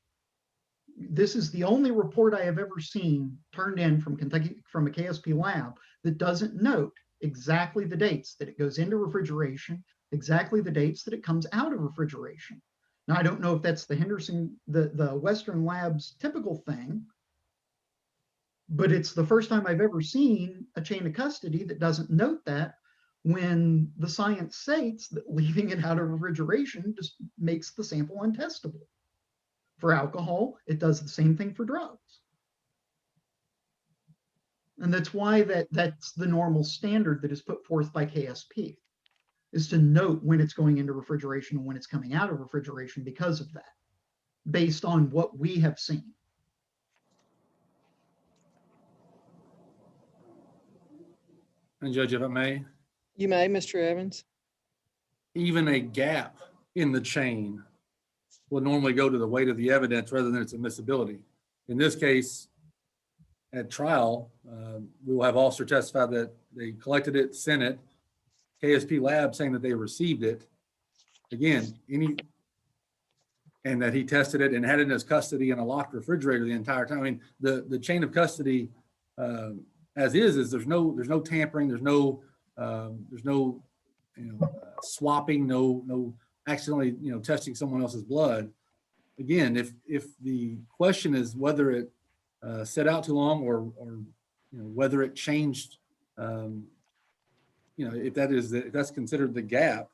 this is the only report I have ever seen turned in from a KSP lab that doesn't note exactly the dates that it goes into refrigeration, exactly the dates that it comes out of refrigeration. Now, I don't know if that's the Henderson, the Western Labs typical thing, but it's the first time I've ever seen a chain of custody that doesn't note that, when the science states that leaving it out of refrigeration just makes the sample untestable for alcohol. It does the same thing for drugs. And that's why that's the normal standard that is put forth by KSP, is to note when it's going into refrigeration and when it's coming out of refrigeration because of that, based on what we have seen. And Judge, if I may, You may, Mr. Evans. even a gap in the chain will normally go to the weight of the evidence rather than its admissibility. In this case, at trial, we will have officer testify that they collected it, sent it, KSP lab saying that they received it. Again, and that he tested it and had it in his custody in a locked refrigerator the entire time. I mean, the chain of custody as is there's no tampering, there's no swapping, no accidentally testing someone else's blood. Again, if the question is whether it set out too long or whether it changed, if that's considered the gap,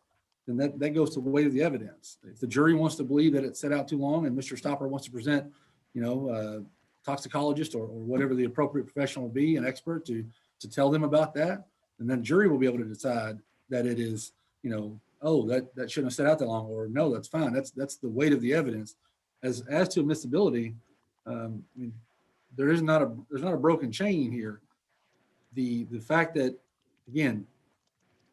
then that goes to the weight of the evidence. If the jury wants to believe that it set out too long and Mr. Stopper wants to present, toxicologist or whatever the appropriate professional will be, an expert to tell them about that, and then the jury will be able to decide that it is, that shouldn't have set out that long, or no, that's fine. That's the weight of the evidence. As to admissibility, there's not a broken chain here. The fact that, again,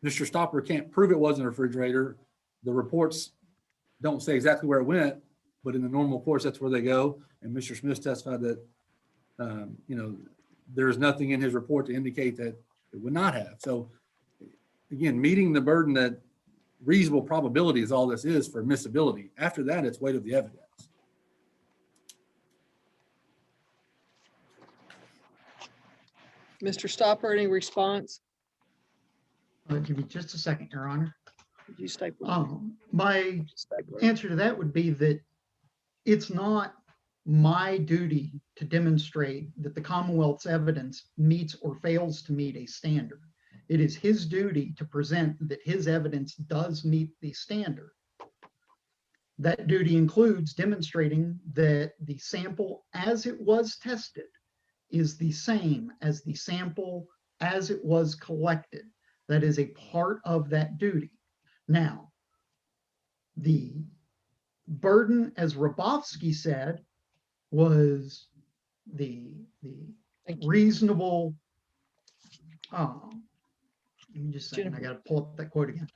Mr. Stopper can't prove it wasn't a refrigerator. The reports don't say exactly where it went, but in the normal course, that's where they go. And Mr. Smith testified that, there is nothing in his report to indicate that it would not have. So again, meeting the burden that reasonable probability is all this is for admissibility. After that, it's weight of the evidence. Mr. Stopper, any response? Give me just a second, Your Honor. Did you stay? My answer to that would be that it's not my duty to demonstrate that the Commonwealth's evidence meets or fails to meet a standard. It is his duty to present that his evidence does meet the standard. That duty includes demonstrating that the sample as it was tested is the same as the sample as it was collected. That is a part of that duty. Now, the burden, as Rabowski said, was the reasonable, let me just a second, I gotta pull up that quote again.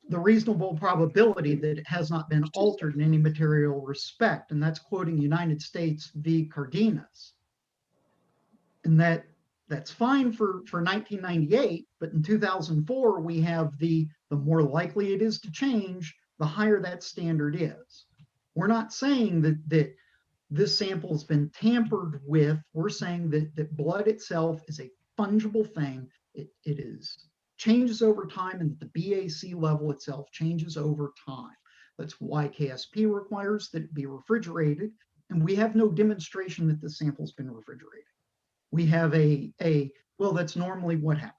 The reasonable probability that it has not been altered in any material respect, and that's quoting United States v. Cardenas. And that's fine for 1998, but in 2004, we have the more likely it is to change, the higher that standard is. We're not saying that this sample has been tampered with. We're saying that blood itself is a fungible thing. It changes over time, and the BAC level itself changes over time. That's why KSP requires that it be refrigerated, and we have no demonstration that the sample's been refrigerated. We have well, that's normally what happens.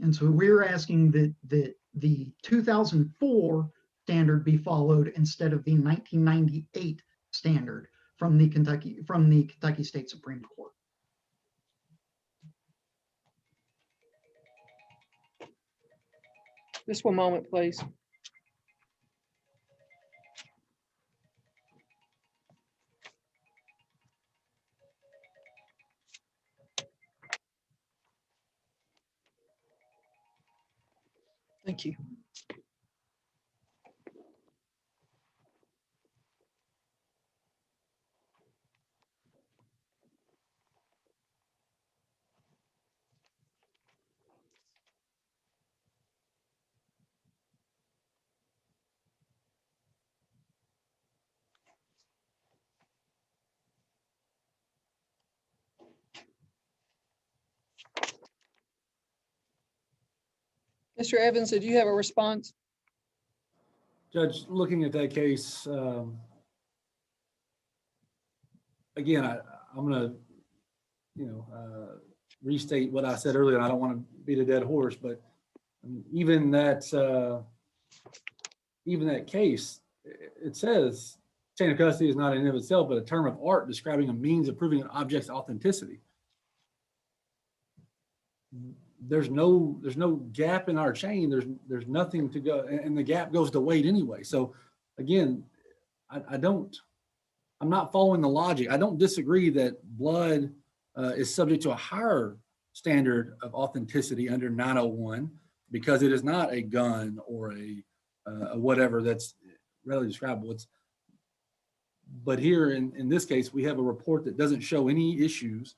And so we're asking that the 2004 standard be followed instead of the 1998 standard from the Kentucky State Supreme Court. Just one moment, please. Thank you. Mr. Evans, did you have a response? Judge, looking at that case, again, I'm going to, restate what I said earlier. I don't want to beat a dead horse, but I mean, even that case, it says chain of custody is not in and of itself, but a term of art describing a means of proving an object's authenticity. There's no gap in our chain. There's nothing to go, and the gap goes to weight anyway. So again, I'm not following the logic. I don't disagree that blood is subject to a higher standard of authenticity under 901 because it is not a gun or a whatever that's readily describable. But here in this case, we have a report that doesn't show any issues,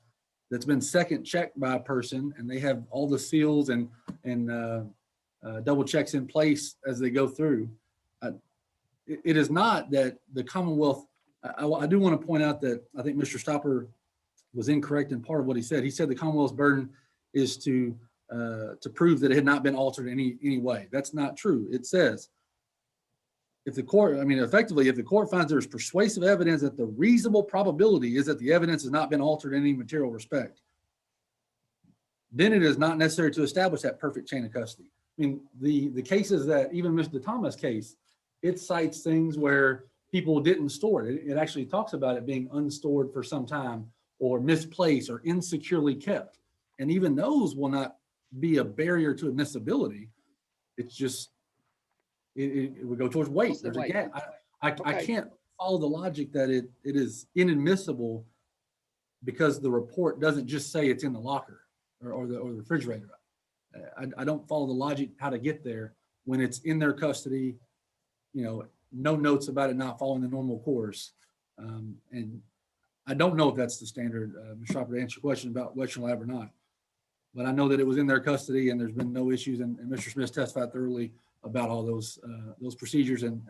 that's been second checked by a person, and they have all the seals and double checks in place as they go through. It is not that the Commonwealth. I do want to point out that I think Mr. Stopper was incorrect in part of what he said. He said the Commonwealth's burden is to prove that it had not been altered in any way. That's not true. It says, if the court, effectively, if the court finds there is persuasive evidence that the reasonable probability is that the evidence has not been altered in any material respect, then it is not necessary to establish that perfect chain of custody. I mean, the cases that even Mr. Thomas case, it cites things where people didn't store it. It actually talks about it being unstored for some time or misplaced or insecurely kept. And even those will not be a barrier to admissibility. It's just, it would go towards weight. There's a gap. I can't follow the logic that it is inadmissible because the report doesn't just say it's in the locker or the refrigerator. I don't follow the logic how to get there when it's in their custody, no notes about it not following the normal course. And I don't know if that's the standard, Mr. Shopper, to answer your question about Western Lab or not. But I know that it was in their custody and there's been no issues, and Mr. Smith testified thoroughly about all those procedures and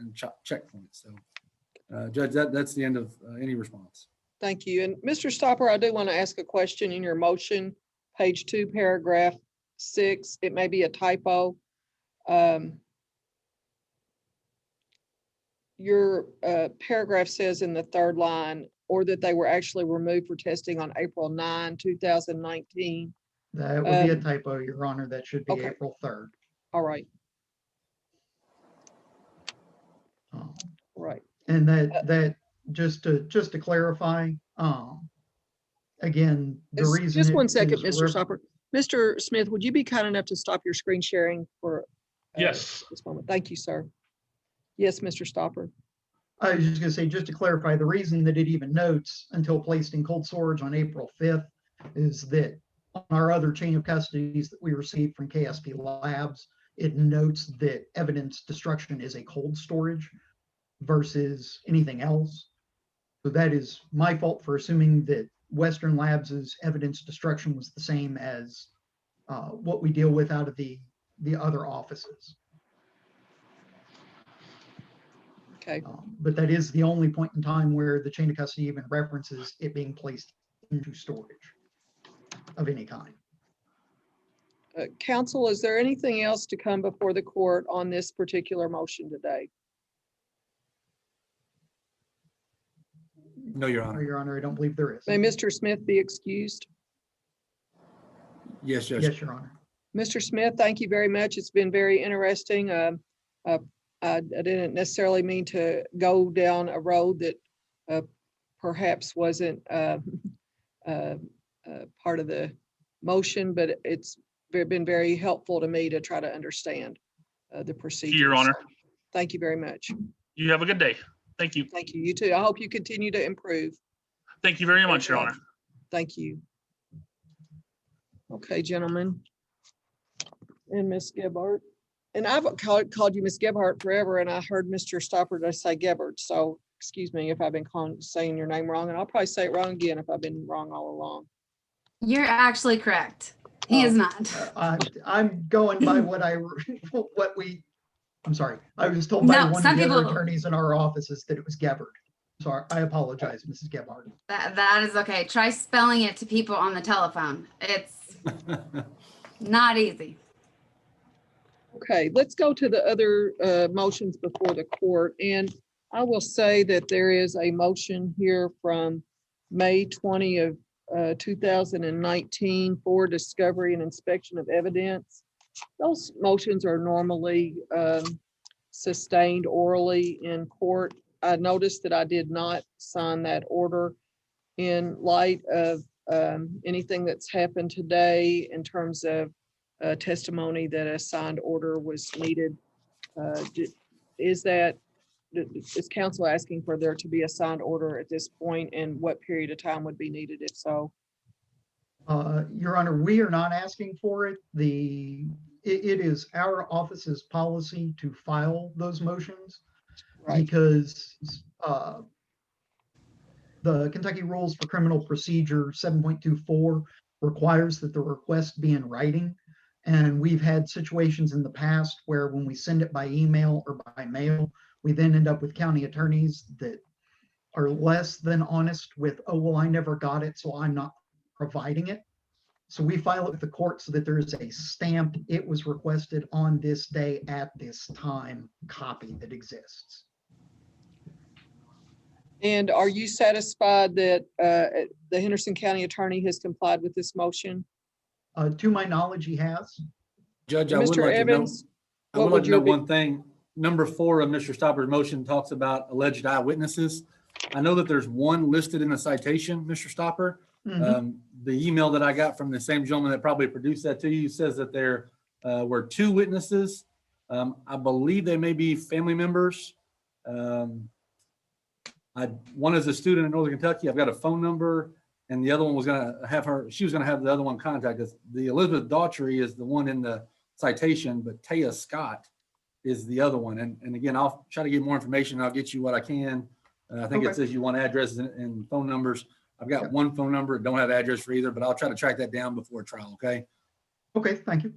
checkpoints. So, Judge, that's the end of any response. Thank you. And Mr. Stopper, I do want to ask a question in your motion, page 2, paragraph 6. It may be a typo. Your paragraph says in the third line, or that they were actually removed for testing on April 9, 2019. That would be a typo, Your Honor. That should be okay. April 3rd. All right. Right. And that just to clarify, again, the reason. Just one second, Mr. Stopper. Mr. Smith, would you be kind enough to stop your screen sharing for yes, this moment? Thank you, sir. Yes, Mr. Stopper. I was just going to say, just to clarify, the reason that it even notes until placed in cold storage on April 5th is that on our other chain of custodies that we received from KSP Labs, it notes that evidence destruction is a cold storage versus anything else. So that is my fault for assuming that Western Labs' evidence destruction was the same as what we deal with out of the other offices. Okay. But that is the only point in time where the chain of custody even references it being placed into storage of any kind. Counsel, is there anything else to come before the court on this particular motion today? No, Your No, Honor. Your Honor, I don't believe there is. May Mr. Smith be excused? Yes, Judge. Yes, Your Honor. Mr. Smith, thank you very much. It's been very interesting. I didn't necessarily mean to go down a road that perhaps wasn't part of the motion, but it's been very helpful to me to try to understand the procedure. Your Honor. So, thank you very much. You have a good day. Thank you. Thank you. You too. I hope you continue to improve. Thank you very much, Your Honor. Thank you. Okay, gentlemen. And Miss Gebhardt. And I've called you Miss Gebhardt forever, and I heard Mr. Stopper to say Gebhardt. So excuse me if I've been saying your name wrong, and I'll probably say it wrong again if I've been wrong all along. You're actually correct. He is not. I'm going by I'm sorry. I was told by one of the other attorneys in our offices that it was Gebhardt. Sorry, I apologize, Mrs. Gebhardt. That is okay. Try spelling it to people on the telephone. It's not easy. Okay, let's go to the other motions before the court. And I will say that there is a motion here from May 20 of 2019 for discovery and inspection of evidence. those motions are normally sustained orally in court. I noticed that I did not sign that order in light of anything that's happened today in terms of testimony that a signed order was needed. Is council asking for there to be a signed order at this point, and what period of time would be needed if so? Your Honor, we are not asking for it. It is our office's policy to file those motions Right. because the Kentucky Rules for Criminal Procedure 7.24 requires that the request be in writing. And we've had situations in the past where when we send it by email or by mail, we then end up with county attorneys that are less than honest with, oh, well, I never got it, so I'm not providing it. So we file it with the court so that there is a stamped, it was requested on this day at this time copy that exists. And are you satisfied that the Henderson County Attorney has complied with this motion? To my knowledge, he has. Judge, I would Mr. like to know, Evans, I what would would like to know your one thing. Number 4 of Mr. Stopper's motion talks about alleged eyewitnesses. I know that there's one listed in the citation, Mr. Stopper. Mhm. The email that I got from the same gentleman that probably produced that to you says that there were 2 witnesses. I believe they may be family members. One is a student in Northern Kentucky. I've got a phone number, and the other one was going to have she was going to have the other one contact us. The Elizabeth Daughtry is the one in the citation, but Taya Scott is the other one. And again, I'll try to get more information. I'll get you what I can. I think Okay. it says you want addresses and phone numbers. I've got Yep. one phone number. Don't have address for either, but I'll try to track that down before trial. Okay. Okay, thank you.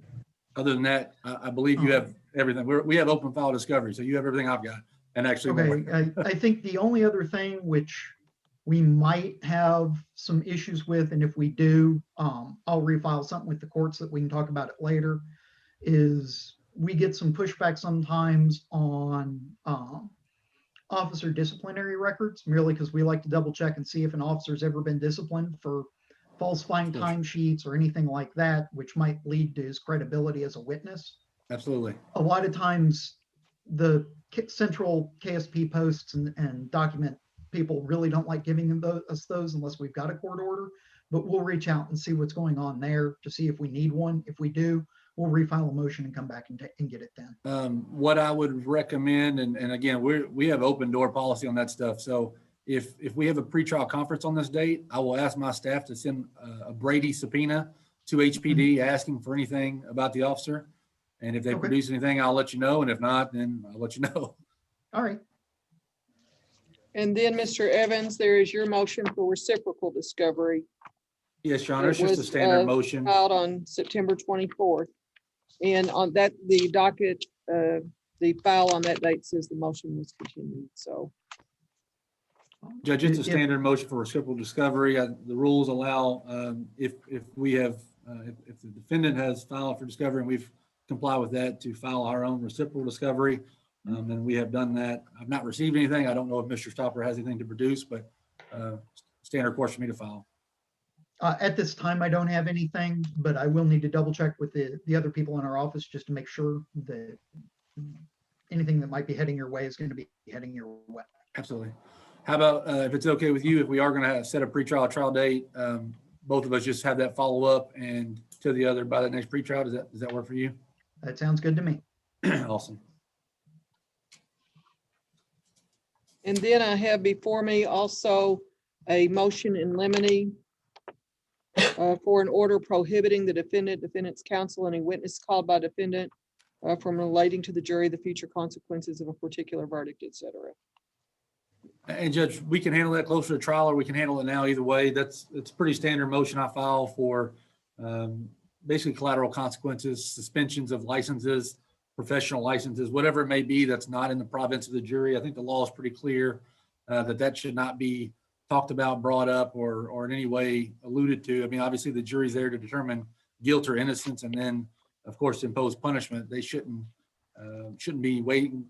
Other than that, I believe you have everything. We have open file discovery, so you have everything I've got. And actually, more. Okay, I think the only other thing which we might have some issues with, and if we do, I'll refile something with the courts that we can talk about it later, is we get some pushback sometimes on officer disciplinary records, merely because we like to double check and see if an officer's ever been disciplined for falsifying Of course. timesheets or anything like that, which might lead to his credibility as a witness. Absolutely. A lot of times the central KSP posts and document people really don't like giving us those unless we've got a court order, but we'll reach out and see what's going on there to see if we need one. If we do, we'll refile a motion and come back and get it then. What I would recommend, and again, we have open door policy on that stuff. So if we have a pretrial conference on this date, I will ask my staff to send a Brady subpoena to HPD asking for anything about the officer. And if they Okay. produce anything, I'll let you know. And if not, then I'll let you know. All right. and then Mr. Evans, there is your motion for reciprocal discovery Yes, Your Honor, it's It just a was, standard motion. filed on September 24th. And on that, the docket, the file on that date says the motion was continued, so. Judge, it's a If- standard motion for reciprocal discovery. The rules allow, if we have, if the defendant has filed for discovery and we've complied with that, to file our own reciprocal discovery. And we have done that. I've not received anything. I don't know if Mr. Stopper has anything to produce, but standard course for me to file. At this time, I don't have anything, but I will need to double check with the other people in our office just to make sure that anything that might be heading your way is going to be heading your way. Absolutely. How about, if it's okay with you, if we are going to set a pretrial trial date, both of us just have that follow up and to the other by the next pretrial. Does that work for you? That sounds good to me. Awesome. And then I have before me also a motion in limine for an order prohibiting the defendant's counsel, any witness called by defendant from relating to the jury the future consequences of a particular verdict, et cetera. And Judge, we can handle that closer to trial or we can handle it now either way. It's pretty standard motion I file for basically collateral consequences, suspensions of licenses, professional licenses, whatever it may be that's not in the province of the jury. I think the law is pretty clear that should not be talked about, brought up, or in any way alluded to. I mean, obviously the jury's there to determine guilt or innocence and then, of course, impose punishment. They shouldn't be waiting,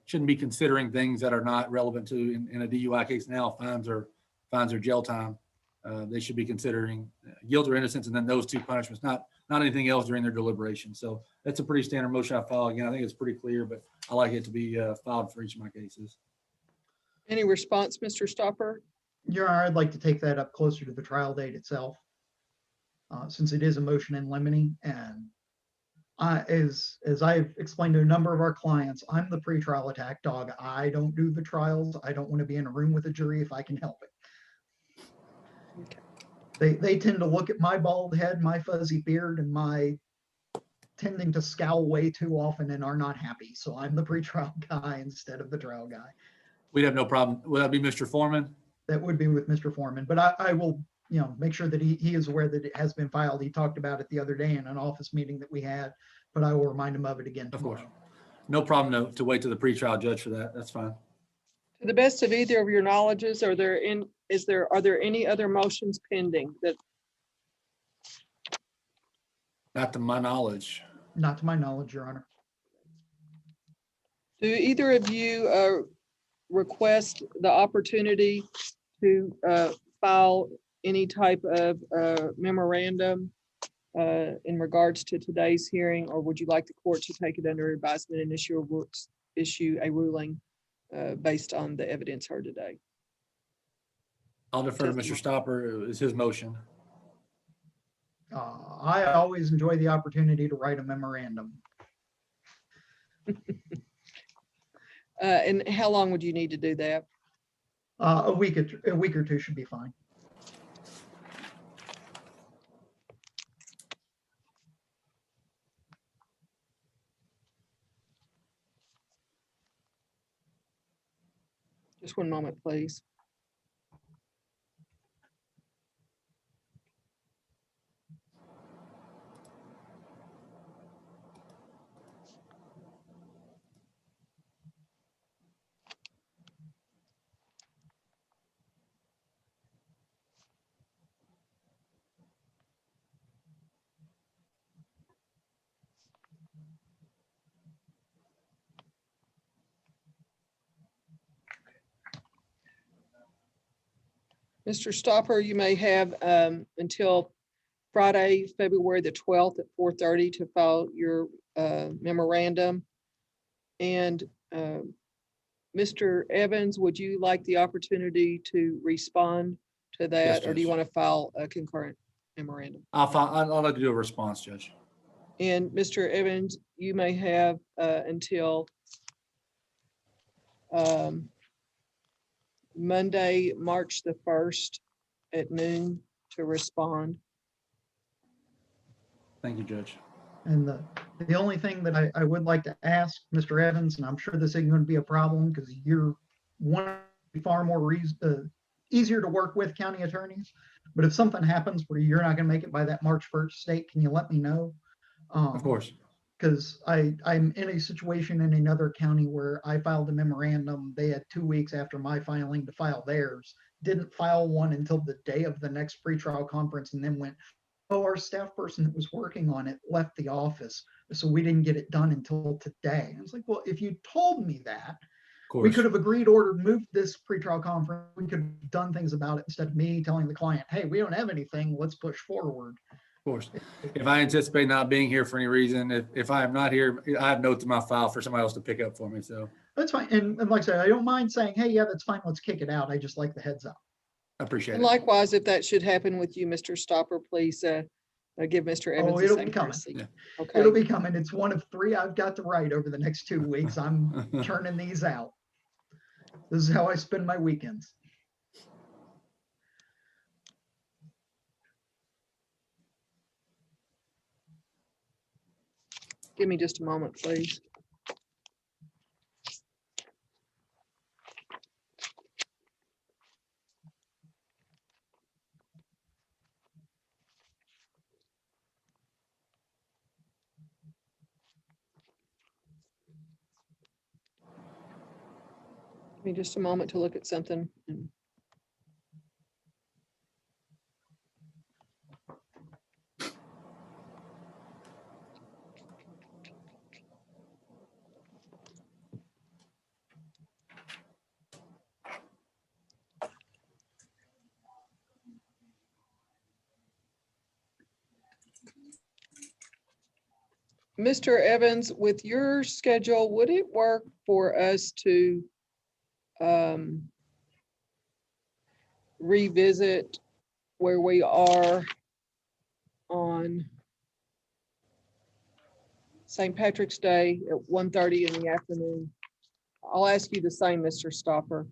shouldn't be considering things that are not relevant to in a DUI case now, fines or jail time. They should be considering guilt or innocence and then those two punishments, not anything else during their deliberation. So that's a pretty standard motion I file. Again, I think it's pretty clear, but I like it to be filed for each of my cases. Any response, Mr. Stopper? Your Honor, I'd like to take that up closer to the trial date itself, since it is a motion in limine. And as I've explained to a number of our clients, I'm the pretrial attack dog. I don't do the trials. I don't want to be in a room with a jury if I can help it. Okay. They tend to look at my bald head, my fuzzy beard, and my tending to scowl way too often and are not happy. So I'm the pretrial guy instead of the trial guy. We'd have no problem. Would that be Mr. Forman? That would be with Mr. Forman, but I will, make sure that he is aware that it has been filed. He talked about it the other day in an office meeting that we had, but I will remind him of it again Of course. tomorrow. No problem to wait to the pretrial judge for that. That's fine. To the best of either of your knowledges, are there any other motions pending that, Not to my knowledge. Not to my knowledge, Your Honor. do either of you request the opportunity to file any type of memorandum in regards to today's hearing, or would you like the court to take it under advisement and issue a ruling based on the evidence heard today? I'll defer to Mr. Stopper. It's his motion. I always enjoy the opportunity to write a memorandum. And how long would you need to do that? A week or two should be fine. Just one moment, please. Mr. Stopper, you may have until Friday, February the 12th at 4:30 to file your memorandum. And Mr. Evans, would you like the opportunity to respond to that? Or do you Judge. want to file a concurrent memorandum? I'll like to do a response, Judge. And Mr. Evans, you may have until Monday, March the 1st at noon to respond. Thank you, Judge. And the only thing that I would like to ask Mr. Evans, and I'm sure this isn't going to be a problem because you're one of the far more easier to work with county attorneys, but if something happens where you're not going to make it by that March 1st date, can you let me know? Of course. Because I'm in a situation in another county where I filed a memorandum. They had 2 weeks after my filing to file theirs, didn't file one until the day of the next pretrial conference, and then went, oh, our staff person that was working on it left the office, so we didn't get it done until today. I was like, well, if you told me that, Of course. we could have agreed, ordered, moved this pretrial conference. We could have done things about it instead of me telling the client, hey, we don't have anything, let's push forward. Of course. If I anticipate not being here for any reason, if I am not here, I have notes in my file for somebody else to pick up for me. So That's fine. And like I said, I don't mind saying, hey, yeah, that's fine, let's kick it out. I just like the heads up. I appreciate And it. likewise, if that should happen with you, Mr. Stopper, please give Mr. Evans the it'll same be coming. courtesy. Yeah. Okay. It'll be coming. It's one of 3 I've got to write over the next 2 weeks. I'm churning these out. This is how I spend my weekends. Give me just a moment, please. Give me just a moment to look at something. Mr. Evans, with your schedule, would it work for us to revisit where we are on St. Patrick's Day at 1:30 in the afternoon? I'll ask you the same, Mr. Stopper.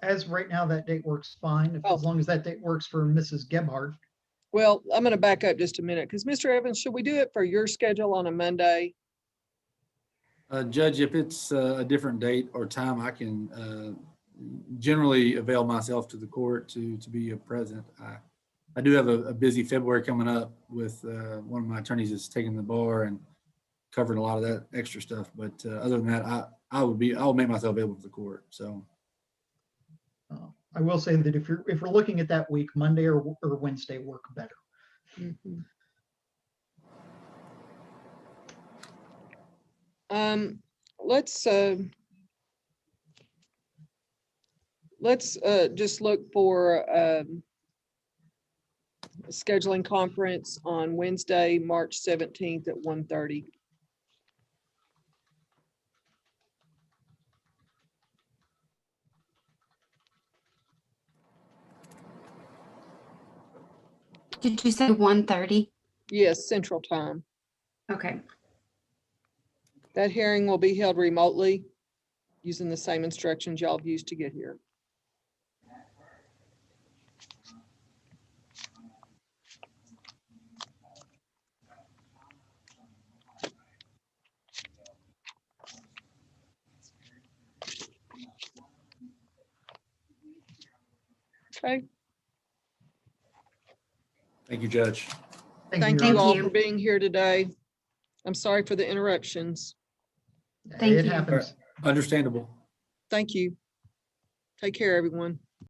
As right now, that date works fine, Oh. as long as that date works for Mrs. Gebhardt. Well, I'm going to back up just a minute because Mr. Evans, should we do it for your schedule on a Monday? Judge, if it's a different date or time, I can generally avail myself to the court to be present. I do have a busy February coming up with one of my attorneys that's taking the bar and covering a lot of that extra stuff. But other than that, I'll make myself available to the court. So I will say that if we're looking at that week, Monday or Wednesday work better. Mhm. Let's just look for scheduling conference on Wednesday, March 17th at 1:30. Did you say 1:30? Yes, Central Time. Okay. That hearing will be held remotely using the same instructions y'all have used to get here. Okay, thank you, Judge. thank Your you Honor. all you. for being here today. I'm sorry for the interruptions. Thank It you. happens. Understandable. Thank you. Take care, everyone.